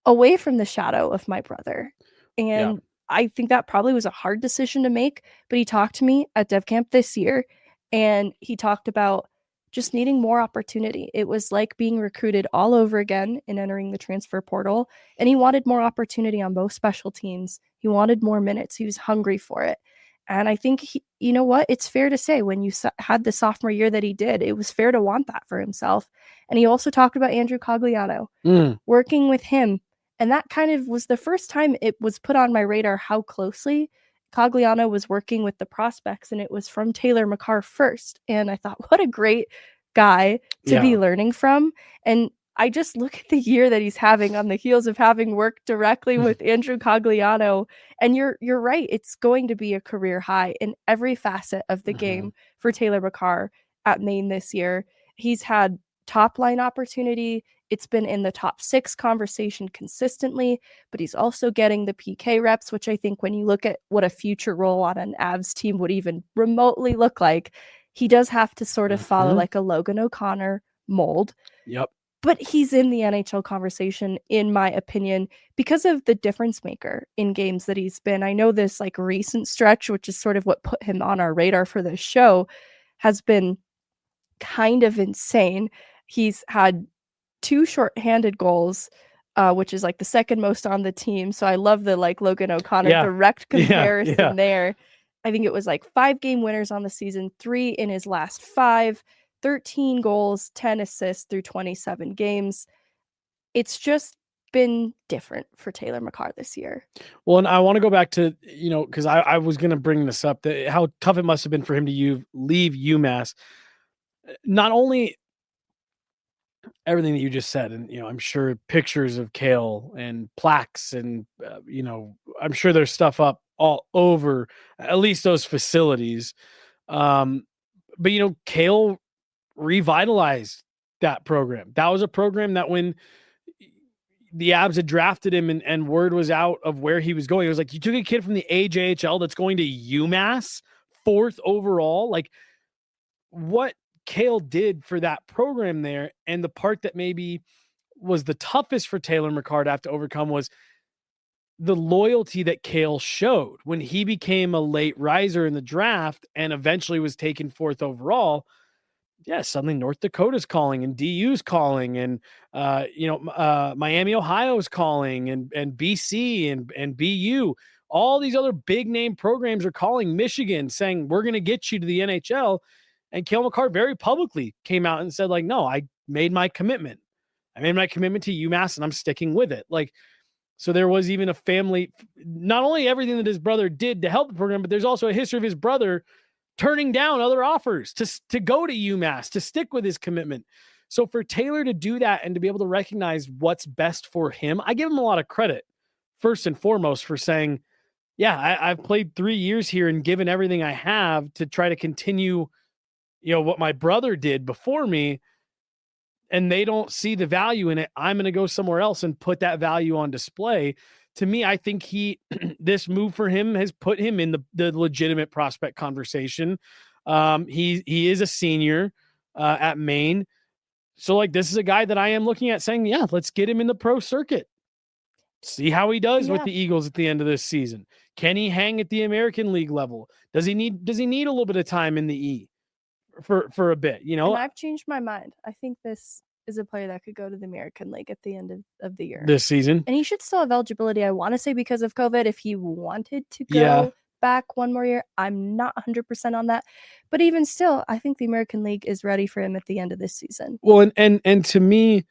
away from the shadow of my brother. And I think that probably was a hard decision to make, but he talked to me at Dev Camp this year, and he talked about just needing more opportunity. It was like being recruited all over again and entering the transfer portal, and he wanted more opportunity on both special teams. He wanted more minutes. He was hungry for it. And I think, you know what? It's fair to say when you had the sophomore year that he did, it was fair to want that for himself. And he also talked about Andrew Cogliano, working with him. And that kind of was the first time it was put on my radar how closely Cogliano was working with the prospects. And it was from Taylor Makar first. And I thought, what a great guy to be learning from. And I just look at the year that he's having on the heels of having worked directly with Andrew Cogliano. And you're right. It's going to be a career high in every facet of the game for Taylor Makar at Maine this year. He's had top line opportunity. It's been in the top 6 conversation consistently, but he's also getting the PK reps, which I think when you look at what a future role on an Avs team would even remotely look like, he does have to sort of follow like a Logan O'Connor mold. Yep. but he's in the NHL conversation, in my opinion, because of the difference maker in games that he's been. I know this like recent stretch, which is sort of what put him on our radar for this show, has been kind of insane. He's had 2 shorthanded goals, which is like the second most on the team. So I love the like Logan O'Connor direct comparison there. I think it was like 5 game winners on the season, 3 in his last 5, 13 goals, 10 assists through 27 games. It's just been different for Taylor Makar this year. Well, and I want to go back to, because I was going to bring this up, that how tough it must have been for him to leave UMass. Not only everything that you just said, and I'm sure pictures of Cale and plaques, and I'm sure there's stuff up all over at least those facilities. But Cale revitalized that program. That was a program that when the Avs had drafted him and word was out of where he was going, it was like, you took a kid from the AJHL that's going to UMass 4th overall. Like, what Cale did for that program there, and the part that maybe was the toughest for Taylor Makar to have to overcome was the loyalty that Cale showed when he became a late riser in the draft and eventually was taken 4th overall. Yeah, suddenly North Dakota's calling and DU's calling, and Miami, Ohio's calling, and BC and BU. All these other big name programs are calling Michigan, saying, we're going to get you to the NHL. And Cale Makar very publicly came out and said, like, no, I made my commitment. I made my commitment to UMass, and I'm sticking with it. Like, so there was even a family, not only everything that his brother did to help the program, but there's also a history of his brother turning down other offers to go to UMass, to stick with his commitment. So for Taylor to do that and to be able to recognize what's best for him, I give him a lot of credit, first and foremost, for saying, yeah, I've played 3 years here and given everything I have to try to continue, what my brother did before me, and they don't see the value in it. I'm going to go somewhere else and put that value on display. To me, I think this move for him has put him in the legitimate prospect conversation. He is a senior at Maine. So like, this is a guy that I am looking at saying, yeah, let's get him in the pro circuit. See how he does with the Eagles at the end of this season. Can he hang at the American League level? Does he need a little bit of time in the E for a bit, And I've changed my mind. I think this is a player that could go to the American League at the end of the year. This season. And he should still have eligibility, I want to say, because of COVID, if he wanted to go back one more year. I'm not 100% on that. But even still, I think the American League is ready for him at the end of this season. Well, and to me,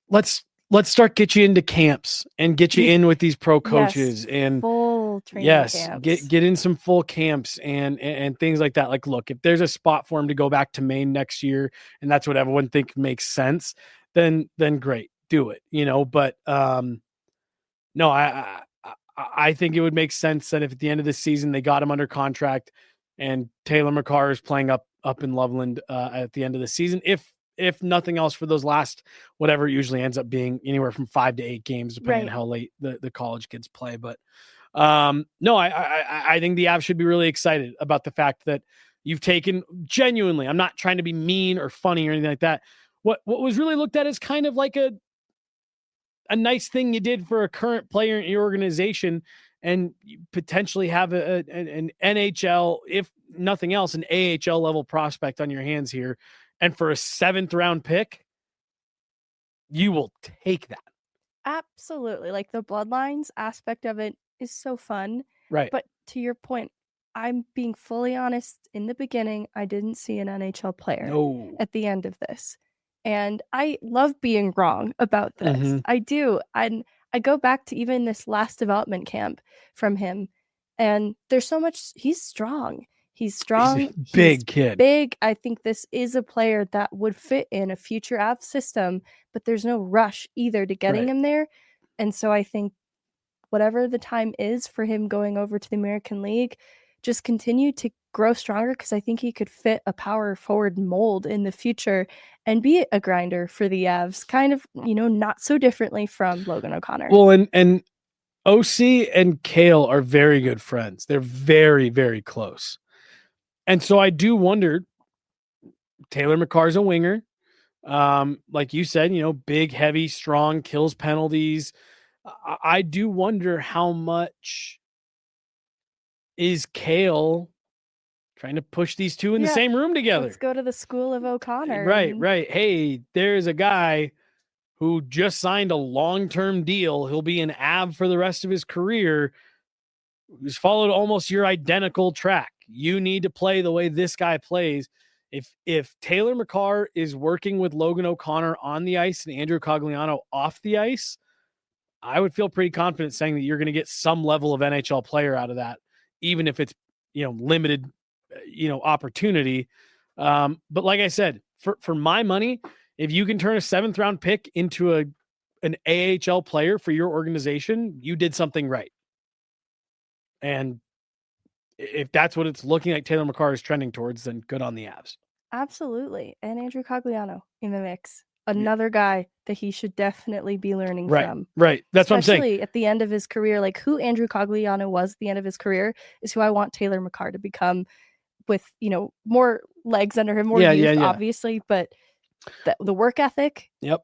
let's start get you into camps and get you in with these pro coaches and full training camps. Get in some full camps and things like that. Like, look, if there's a spot for him to go back to Maine next year, and that's what everyone thinks makes sense, then great, do it. But no, I think it would make sense that if at the end of the season they got him under contract and Taylor Makar is playing up in Loveland at the end of the season, if nothing else, for those last, whatever it usually ends up being, anywhere from 5 to 8 games, depending on how late the college kids play. But no, I think the Avs should be really excited about the fact that you've taken, genuinely, I'm not trying to be mean or funny or anything like that, what was really looked at as kind of like a nice thing you did for a current player in your organization, and you potentially have an NHL, if nothing else, an AHL level prospect on your hands here. And for a 7th round pick, you will take that. Absolutely. Like, the bloodlines aspect of it is so fun. Right. But to your point, I'm being fully honest. In the beginning, I didn't see an NHL player at the end of this. And I love being wrong about this. Mm-hmm. I do. And I go back to even this last development camp from him. And there's so much. He's strong. He's strong. He's a big kid. Big. I think this is a player that would fit in a future Avs system, but there's no rush either to getting him there. And so I think whatever the time is for him going over to the American League, just continue to grow stronger, because I think he could fit a power forward mold in the future and be a grinder for the Avs, kind of, not so differently from Logan O'Connor. Well, and OC and Cale are very good friends. They're very, very close. And so I do wonder, Taylor Makar's a winger. Like you said, big, heavy, strong, kills penalties. I do wonder how much is Cal trying to push these two in the same room together. Let's go to the school of O'Connor. Right. Hey, there's a guy who just signed a long-term deal. He'll be an Av for the rest of his career, who's followed almost your identical track. You need to play the way this guy plays. If Taylor Makar is working with Logan O'Connor on the ice and Andrew Cogliano off the ice, I would feel pretty confident saying that you're going to get some level of NHL player out of that, even if it's, limited, opportunity. But like I said, for my money, if you can turn a 7th round pick into an AHL player for your organization, you did something right. And if that's what it's looking like Taylor Makar is trending towards, then good on the Avs. Absolutely. And Andrew Cogliano in the mix. Another guy that he should definitely be learning from. Right. That's what I'm saying. Especially at the end of his career, like who Andrew Cogliano was at the end of his career is who I want Taylor Makar to become with, more legs under him, more youth, obviously, but the work ethic. Yep.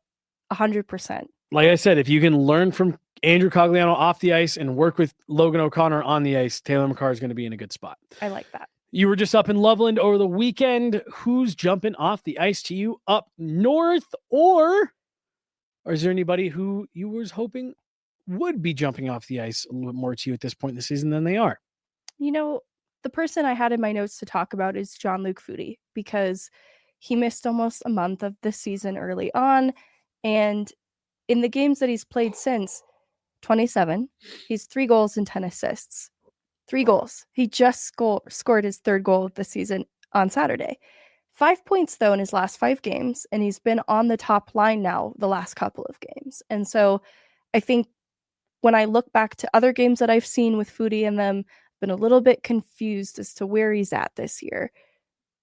100%. Like I said, if you can learn from Andrew Cogliano off the ice and work with Logan O'Connor on the ice, Taylor Makar is going to be in a good spot. I like that. You were just up in Loveland over the weekend. Who's jumping off the ice to you up north? Or is there anybody who you was hoping would be jumping off the ice a little bit more to you at this point in the season than they are? The person I had in my notes to talk about is Jean-Luc Foudy, because he missed almost a month of the season early on. And in the games that he's played since, 27, he's 3 goals and 10 assists. 3 goals. He just scored his 3rd goal of the season on Saturday. 5 points, though, in his last 5 games, and he's been on the top line now the last couple of games. And so I think when I look back to other games that I've seen with Foudy and them, I've been a little bit confused as to where he's at this year.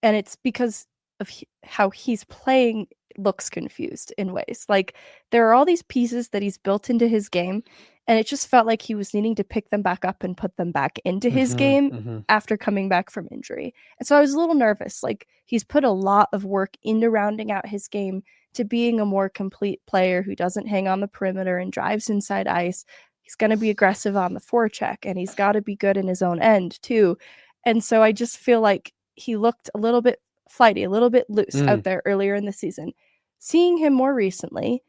And it's because of how he's playing looks confused in ways. Like, there are all these pieces that he's built into his game, and it just felt like he was needing to pick them back up and put them back into his game after coming back from injury. And so I was a little nervous. Like, he's put a lot of work into rounding out his game to being a more complete player who doesn't hang on the perimeter and drives inside ice. He's going to be aggressive on the forecheck, and he's got to be good in his own end too. And so I just feel like he looked a little bit flighty, a little bit loose out there earlier in the season. Seeing him more recently,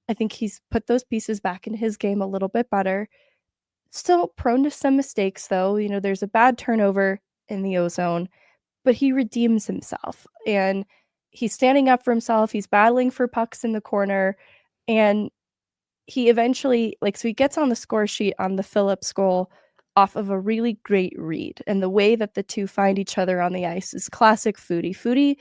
I think he's put those pieces back into his game a little bit better. Still prone to some mistakes, though. There's a bad turnover in the O-zone, but he redeems himself, and he's standing up for himself. He's battling for pucks in the corner, and he eventually, so he gets on the score sheet on the Phillips goal off of a really great read. And the way that the two find each other on the ice is classic Foudy. Foudy,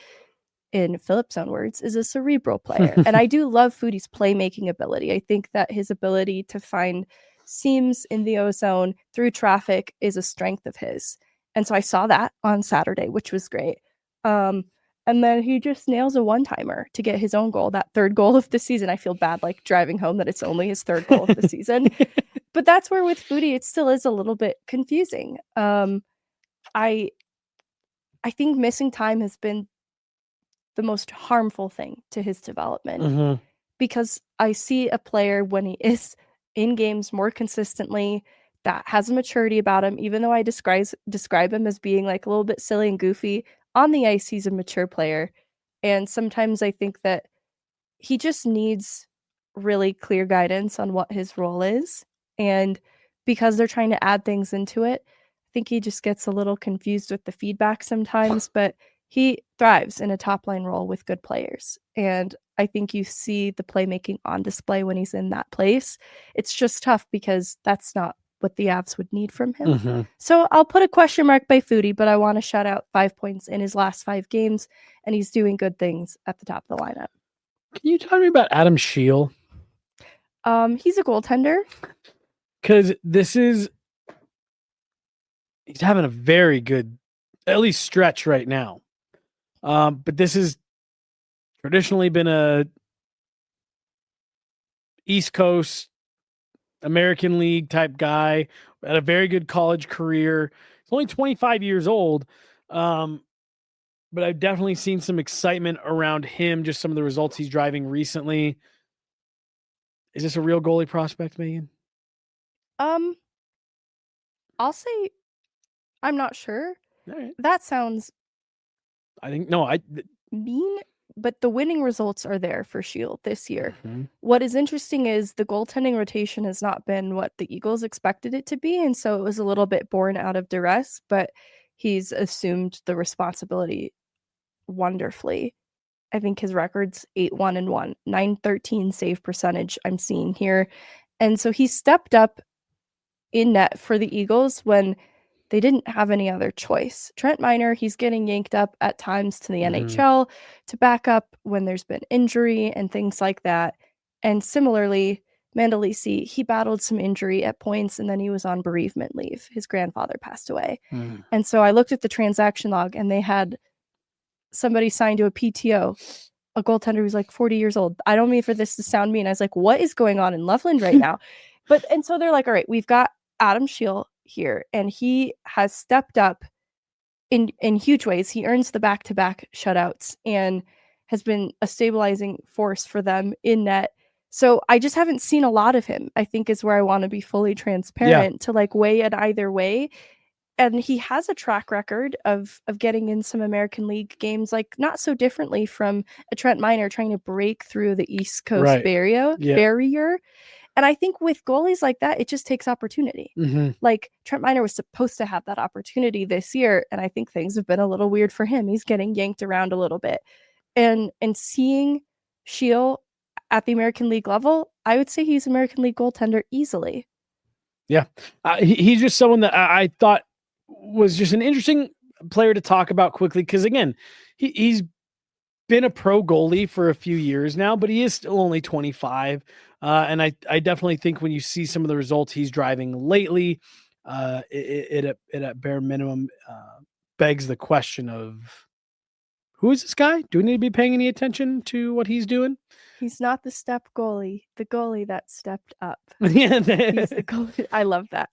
in Phillips' own words, is a cerebral player. And I do love Foudy's playmaking ability. I think that his ability to find seams in the O-zone through traffic is a strength of his. And so I saw that on Saturday, which was great. And then he just nails a one-timer to get his own goal, that 3rd goal of the season. I feel bad, driving home that it's only his 3rd goal of the season. But that's where with Foudy, it still is a little bit confusing. I think missing time has been the most harmful thing to his development, because I see a player when he is in games more consistently that has a maturity about him, even though I describe him as being a little bit silly and goofy. On the ice, he's a mature player. And sometimes I think that he just needs really clear guidance on what his role is. And because they're trying to add things into it, I think he just gets a little confused with the feedback sometimes, but he thrives in a top line role with good players. And I think you see the playmaking on display when he's in that place. It's just tough because that's not what the Avs would need from him. So I'll put a question mark by Foudy, but I want to shout out 5 points in his last 5 games, and he's doing good things at the top of the lineup. Can you tell me about Adam Scheel? He's a goaltender. Because he's having a very good, at least stretch right now. But this has traditionally been a East Coast American League type guy, had a very good college career. He's only 25 years old. but I've definitely seen some excitement around him, just some of the results he's driving recently. Is this a real goalie prospect, Megan? I'll say I'm not sure. All right. That sounds I think no, mean, but the winning results are there for Shield this year. Mm-hmm. What is interesting is the goaltending rotation has not been what the Eagles expected it to be, and so it was a little bit born out of duress, but he's assumed the responsibility wonderfully. I think his record's 8-1-1, 913 save percentage I'm seeing here. And so he stepped up in net for the Eagles when they didn't have any other choice. Trent Miner, he's getting yanked up at times to the NHL to back up when there's been injury and things like that. And similarly, Mandalisi, he battled some injury at points and then he was on bereavement leave. His grandfather passed away. And so I looked at the transaction log and they had somebody signed to a PTO, a goaltender who's like 40 years old. I don't mean for this to sound mean. I was like, what is going on in Loveland right now? And so they're like, all right, we've got Adam Scheel here, and he has stepped up in huge ways. He earns the back-to-back shutouts and has been a stabilizing force for them in net. So I just haven't seen a lot of him, I think is where I want to be fully transparent to like weigh it either way. And he has a track record of getting in some American League games, like not so differently from a Trent Miner trying to break through the East Coast barrier. And I think with goalies like that, it just takes opportunity. Like Trent Miner was supposed to have that opportunity this year, and I think things have been a little weird for him. He's getting yanked around a little bit. And seeing Scheel at the American League level, I would say he's American League goaltender easily. Yeah. He's just someone that I thought was just an interesting player to talk about quickly because, again, he's been a pro goalie for a few years now, but he is still only 25. And I definitely think when you see some of the results he's driving lately, it at bare minimum begs the question of who is this guy? Do we need to be paying any attention to what he's doing? He's not the step goalie, the goalie that stepped up. Yeah, he's the goalie. I love that.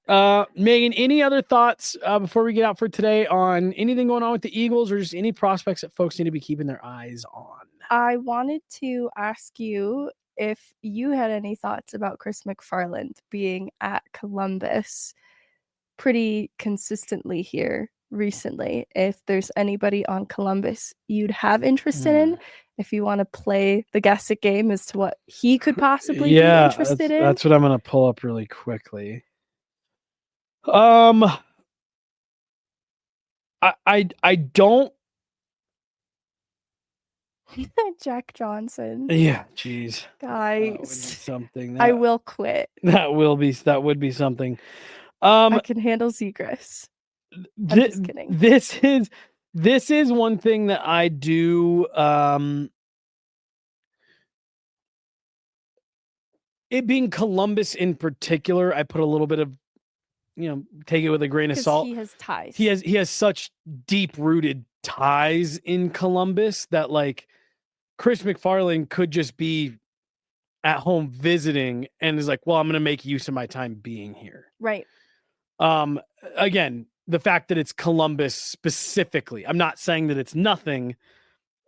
Megan, any other thoughts before we get out for today on anything going on with the Eagles or just any prospects that folks need to be keeping their eyes on? I wanted to ask you if you had any thoughts about Chris McFarland being at Columbus pretty consistently here recently. If there's anybody on Columbus you'd have interest in, if you want to play the guess it game as to what he could possibly be interested in. That's what I'm going to pull up really quickly. I don't. Jack Johnson. Yeah, geez, guys, something. I will quit. That would be something. I can handle Zegras. I'm just kidding. This is one thing that I do. It being Columbus in particular, I put a little bit of, take it with a grain of salt. He has ties. He has such deep rooted ties in Columbus that like Chris McFarland could just be at home visiting and is like, well, I'm going to make use of my time being here. Right. Again, the fact that it's Columbus specifically, I'm not saying that it's nothing,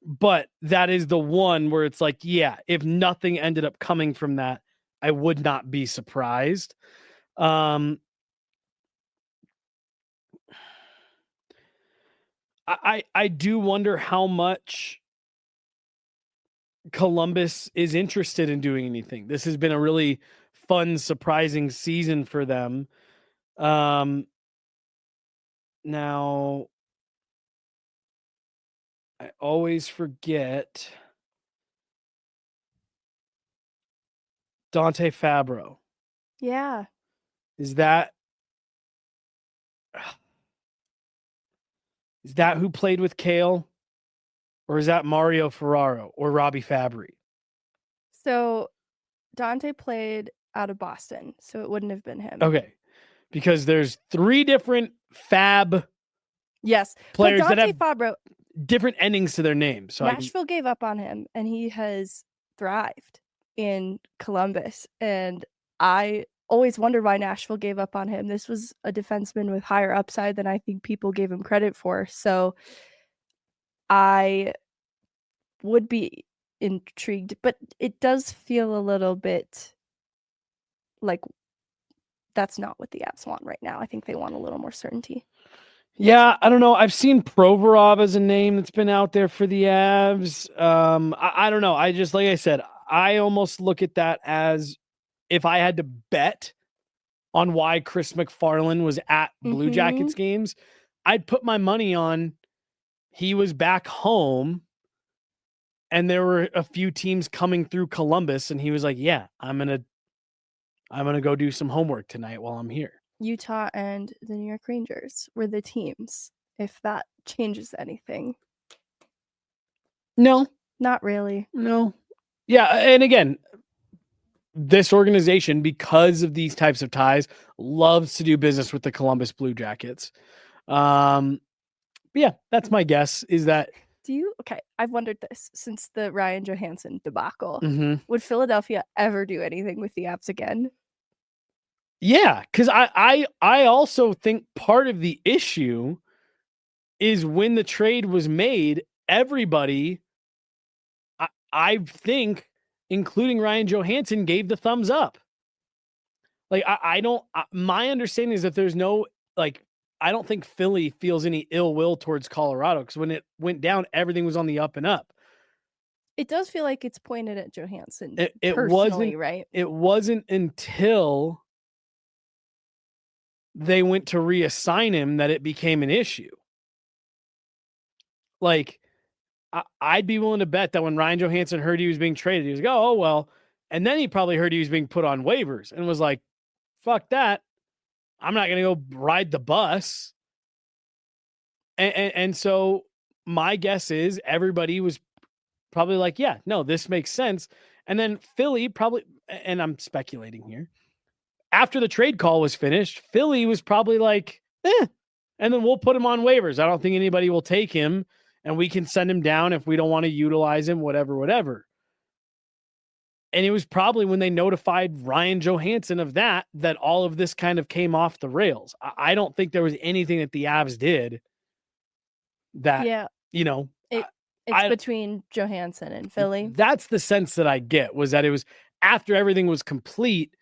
but that is the one where it's like, yeah, if nothing ended up coming from that, I would not be surprised. I do wonder how much Columbus is interested in doing anything. This has been a really fun, surprising season for them. Now, I always forget Dante Fabro. Yeah. Is that who played with Cale? Or is that Mario Ferraro or Robbie Fabry? So Dante played out of Boston, so it wouldn't have been him. Okay. Because there's 3 different Fab players that have Fabro, different endings to their names. So Nashville gave up on him, and he has thrived in Columbus. And I always wondered why Nashville gave up on him. This was a defenseman with higher upside than I think people gave him credit for. So I would be intrigued, but it does feel a little bit like that's not what the Avs want right now. I think they want a little more certainty. Yeah, I don't know. I've seen Provorov as a name that's been out there for the Avs. I don't know. I just, like I said, I almost look at that as if I had to bet on why Chris McFarland was at Blue Jackets games, I'd put my money on he was back home and there were a few teams coming through Columbus and he was like, yeah, I'm going to go do some homework tonight while I'm here. Utah and the New York Rangers were the teams, if that changes anything. No. Not really. No. Yeah, and again, this organization, because of these types of ties, loves to do business with the Columbus Blue Jackets. Yeah, that's my guess, is that... Okay, I've wondered this since the Ryan Johansson debacle. Mm-hmm. Would Philadelphia ever do anything with the Avs again? Yeah, because I also think part of the issue is when the trade was made, everybody, I think, including Ryan Johansson, gave the thumbs up. Like, my understanding is that there's no, like, I don't think Philly feels any ill will towards Colorado because when it went down, everything was on the up and up. It does feel like it's pointed at Johansson It personally, right? It wasn't until they went to reassign him that it became an issue. Like, I'd be willing to bet that when Ryan Johansson heard he was being traded, he was like, oh, well. And then he probably heard he was being put on waivers and was like, fuck that. I'm not going to go ride the bus. And so my guess is everybody was probably like, yeah, no, this makes sense. And then Philly probably, and I'm speculating here, after the trade call was finished, Philly was probably like, and then we'll put him on waivers. I don't think anybody will take him and we can send him down if we don't want to utilize him, whatever. And it was probably when they notified Ryan Johansson of that all of this kind of came off the rails. I don't think there was anything that the Avs did that, it's between Johansson and Philly. That's the sense that I get, was that it was after everything was complete,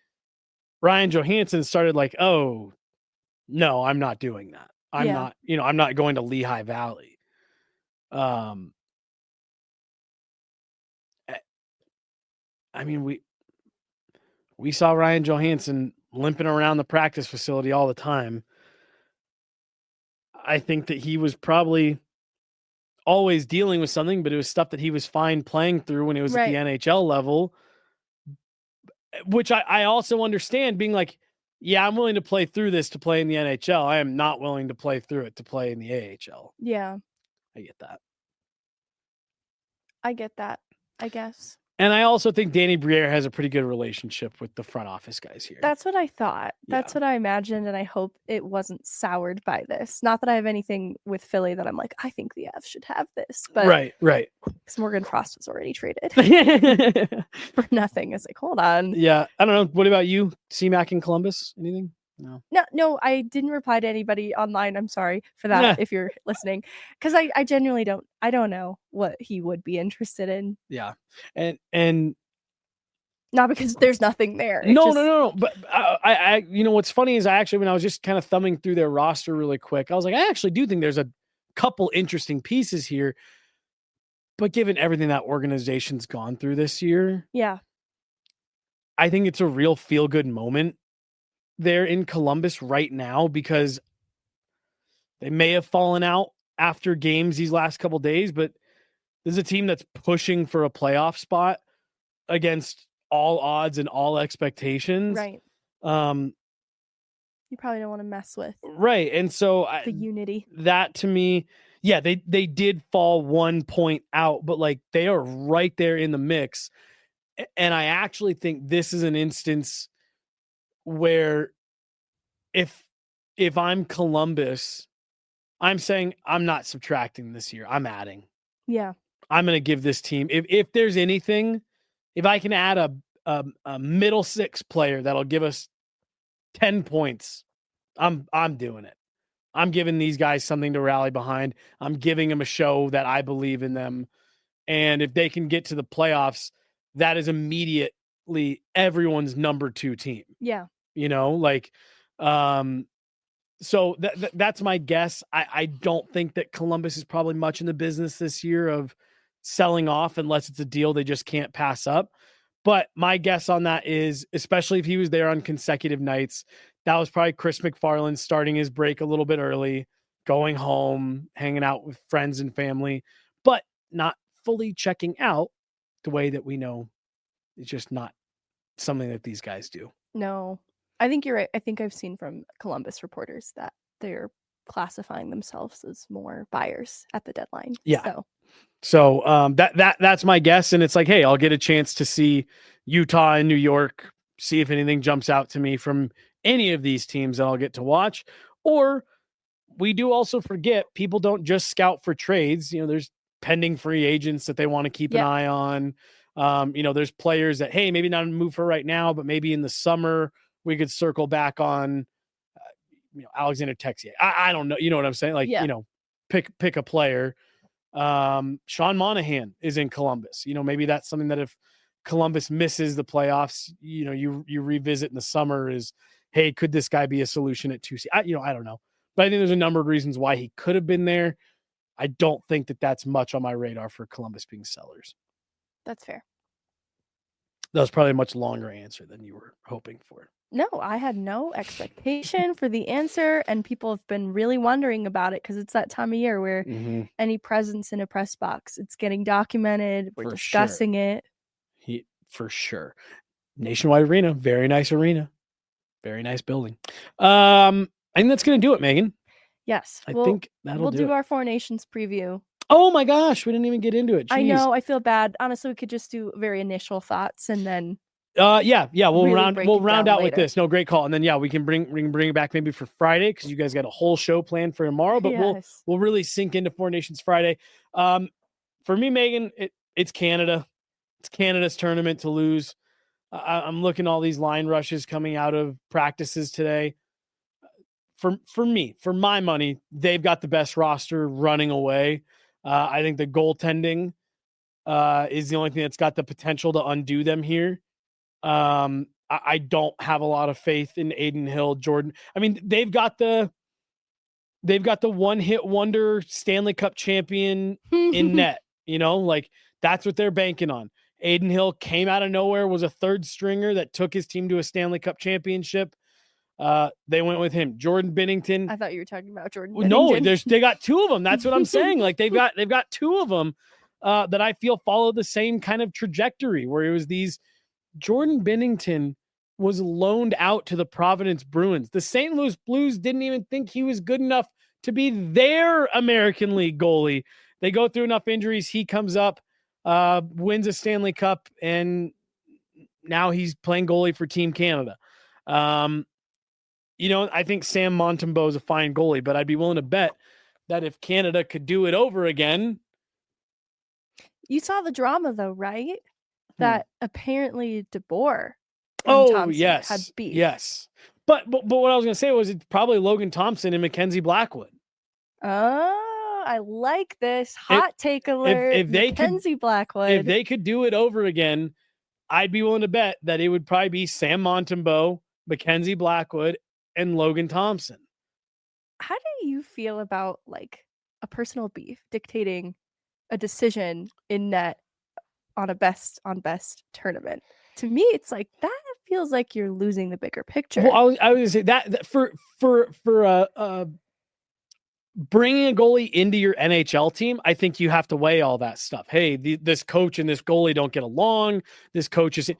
Ryan Johansson started like, oh, no, I'm not doing that. I'm not going to Lehigh Valley. I mean, we saw Ryan Johansson limping around the practice facility all the time. I think that he was probably always dealing with something, but it was stuff that he was fine playing through when he was at the NHL level, which I also understand, being like, yeah, I'm willing to play through this to play in the NHL. I am not willing to play through it to play in the AHL. Yeah. I get that. I guess. And I also think Danny Briere has a pretty good relationship with the front office guys here. That's what I thought. That's what I imagined, and I hope it wasn't soured by this. Not that I have anything with Philly that I'm like, I think the Avs should have this. But right. Because Morgan Frost was already traded for nothing. It's like, hold on. Yeah. I don't know. What about you? CMAC in Columbus? Anything? No, I didn't reply to anybody online. I'm sorry for that if you're listening. Because I genuinely don't know what he would be interested in. Yeah. And not because there's nothing there. No. But I what's funny is when I was just kind of thumbing through their roster really quick, I was like, I actually do think there's a couple interesting pieces here. But given everything that organization's gone through this year, I think it's a real feel-good moment there in Columbus right now, because they may have fallen out after games these last couple days, but this is a team that's pushing for a playoff spot against all odds and all expectations. Right. You probably don't want to mess with. Right. And so the unity. That to me, they did fall 1 point out, but like they are right there in the mix. And I actually think this is an instance where if I'm Columbus, I'm saying I'm not subtracting this year. I'm adding. Yeah. I'm going to give this team, if there's anything, if I can add a middle six player that'll give us 10 points, I'm doing it. I'm giving these guys something to rally behind. I'm giving them a show that I believe in them. And if they can get to the playoffs, that is immediately everyone's number 2 team. Yeah. So that's my guess. I don't think that Columbus is probably much in the business this year of selling off unless it's a deal they just can't pass up. But my guess on that is, especially if he was there on consecutive nights, that was probably Chris McFarland starting his break a little bit early, going home, hanging out with friends and family, but not fully checking out the way that we know it's just not something that these guys do. No, I think you're right. I think I've seen from Columbus reporters that they're classifying themselves as more buyers at the deadline. Yeah. So that's my guess. And it's like, hey, I'll get a chance to see Utah and New York, see if anything jumps out to me from any of these teams that I'll get to watch. Or we do also forget people don't just scout for trades. There's pending free agents that they want to keep an eye on. There's players that, hey, maybe not a move for right now, but maybe in the summer we could circle back on, Alexander Texier. I don't know. You know what I'm saying? Like, pick a player. Sean Monahan is in Columbus. Maybe that's something that if Columbus misses the playoffs, you revisit in the summer is, hey, could this guy be a solution at 2C? I don't know, but I think there's a number of reasons why he could have been there. I don't think that that's much on my radar for Columbus being sellers. That's fair. That was probably a much longer answer than you were hoping for. No, I had no expectation for the answer, and people have been really wondering about it because it's that time of year where any presence in a press box, it's getting documented. We're discussing it. For sure. Nationwide Arena, very nice arena, very nice building. I think that's going to do it, Megan. Yes, I think we'll do our Four Nations preview. Oh my gosh, we didn't even get into it. Jeez. I know, I feel bad. Honestly, we could just do very initial thoughts and then. We'll really round out later with this. No, great call. And then we can bring it back maybe for Friday because you guys got a whole show planned for tomorrow. But we'll really sink into Four Nations Friday. For me, Megan, it's Canada. It's Canada's tournament to lose. I'm looking at all these line rushes coming out of practices today. For me, for my money, they've got the best roster running away. I think the goaltending is the only thing that's got the potential to undo them here. I don't have a lot of faith in Aiden Hill, Jordan. I mean, they've got the one-hit wonder Stanley Cup champion in net. That's what they're banking on. Aiden Hill came out of nowhere, was a third stringer that took his team to a Stanley Cup championship. They went with him. Jordan Binnington. I thought you were talking about Jordan Binnington. No, they got 2 of them. That's what I'm saying. Like they've got 2 of them that I feel follow the same kind of trajectory where it was these. Jordan Binnington was loaned out to the Providence Bruins. The St. Louis Blues didn't even think he was good enough to be their American League goalie. They go through enough injuries. He comes up, wins a Stanley Cup, and now he's playing goalie for Team Canada. I think Sam Montembeault is a fine goalie, but I'd be willing to bet that if Canada could do it over again. You saw the drama though, right? That apparently DeBoer and Thompson had beef. Yes. But what I was going to say was it's probably Logan Thompson and Mackenzie Blackwood. Oh, I like this. Hot take alert. If Mackenzie Blackwood. If they could do it over again, I'd be willing to bet that it would probably be Sam Montembeault, Mackenzie Blackwood, and Logan Thompson. How do you feel about like a personal beef dictating a decision in net on a best tournament? To me, it's like that feels like you're losing the bigger picture. Well, I was going to say that for bringing a goalie into your NHL team, I think you have to weigh all that stuff. Hey, this coach and this goalie don't get along. This coach is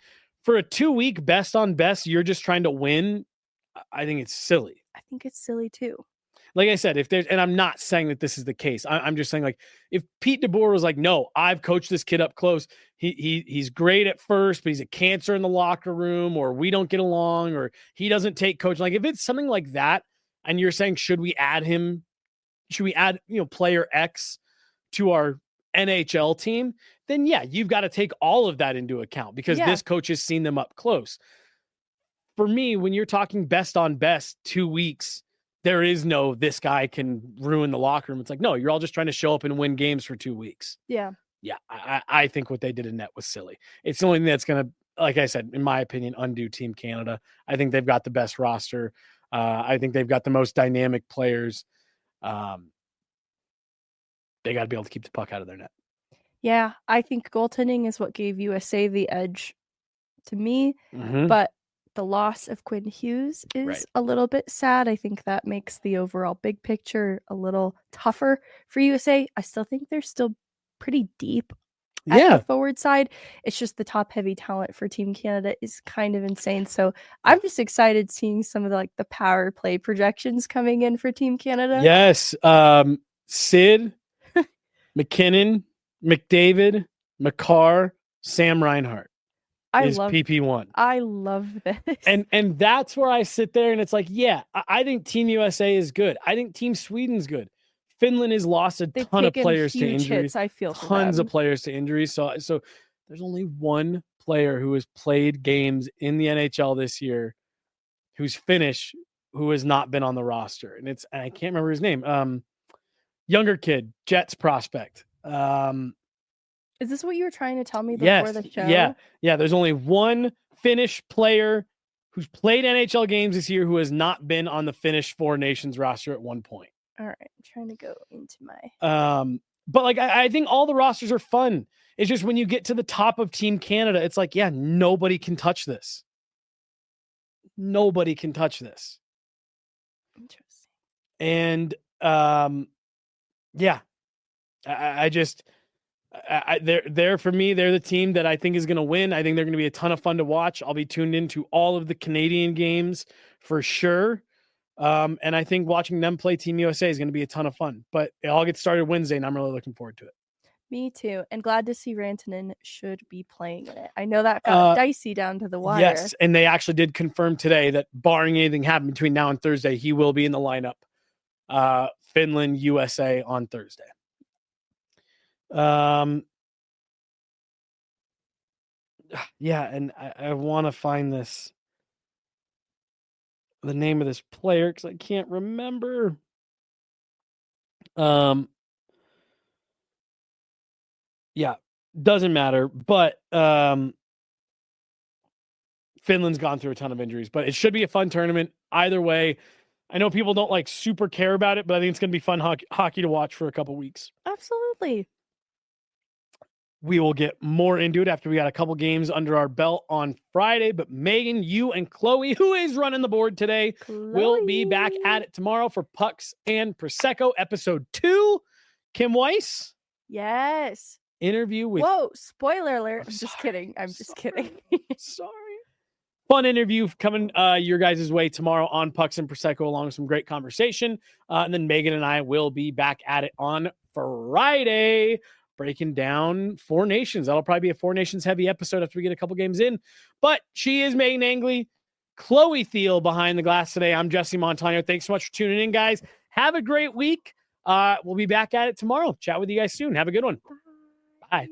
for a 2-week best on best. You're just trying to win. I think it's silly. I think it's silly too. Like I said, and I'm not saying that this is the case. I'm just saying, like, if Pete DeBoer was like, no, I've coached this kid up close. He's great at first, but he's a cancer in the locker room, or we don't get along, or he doesn't take coaching. Like, if it's something like that, and you're saying, should we add him? Should we add, player X to our NHL team? Then yeah, you've got to take all of that into account because this coach has seen them up close. For me, when you're talking best on best 2 weeks, there is no, this guy can ruin the locker room. It's like, no, you're all just trying to show up and win games for 2 weeks. Yeah. Yeah. I think what they did in net was silly. It's the only thing that's going to, like I said, in my opinion, undo Team Canada. I think they've got the best roster. I think they've got the most dynamic players. They got to be able to keep the puck out of their net. Yeah, I think goaltending is what gave USA the edge to me, Mm-hmm. but the loss of Quinn Hughes is Right. a little bit sad. I think that makes the overall big picture a little tougher for USA. I still think they're still pretty deep at the forward side. It's just the top heavy talent for Team Canada is kind of insane. So I'm just excited seeing some of the power play projections coming in for Team Canada. Yes. Sid, McKinnon, McDavid, Makar, Sam Reinhart is PP1. I love this. And that's where I sit there and it's like, yeah, I think Team USA is good. I think Team Sweden's good. Finland has lost a ton of players to injuries. Hits, I feel tons of players to injuries. So there's only one player who has played games in the NHL this year who's Finnish, who has not been on the roster. And I can't remember his name. Younger kid, Jets prospect. Is this what you were trying to tell me before the show? Yeah. There's only one Finnish player who's played NHL games this year who has not been on the Finnish Four Nations roster at one point. All right, I'm trying to go into my. But I think all the rosters are fun. It's just when you get to the top of Team Canada, it's like, yeah, nobody can touch this. Nobody can touch this. Interesting. And yeah, they're for me, they're the team that I think is going to win. I think they're going to be a ton of fun to watch. I'll be tuned into all of the Canadian games for sure. And I think watching them play Team USA is going to be a ton of fun. But it all gets started Wednesday, and I'm really looking forward to it. Me too. And glad to see Rantanen should be playing in it. I know that got dicey down to the wire. Yes, and they actually did confirm today that barring anything happen between now and Thursday, he will be in the lineup. Finland, USA on Thursday. Yeah, and I want to find the name of this player because I can't remember. Yeah, doesn't matter. But Finland's gone through a ton of injuries, but it should be a fun tournament either way. I know people don't super care about it, but I think it's going to be fun hockey to watch for a couple weeks. Absolutely. We will get more into it after we got a couple games under our belt on Friday. But Megan, you and Chloe, who is running the board today, will be back at it tomorrow for Pucks and Prosecco, episode 2. Kim Weiss. Yes. Interview with... Whoa, spoiler alert. I'm just kidding. I'm just kidding. Sorry. Fun interview coming your guys' way tomorrow on Pucks and Prosecco, along with some great conversation. And then Megan and I will be back at it on Friday, breaking down Four Nations. That'll probably be a Four Nations heavy episode after we get a couple games in. But she is Meghan Angley, Chloe Thiel behind the glass today. I'm Jesse Montano. Thanks so much for tuning in, guys. Have a great week. We'll be back at it tomorrow. Chat with you guys soon. Have a good one. Bye.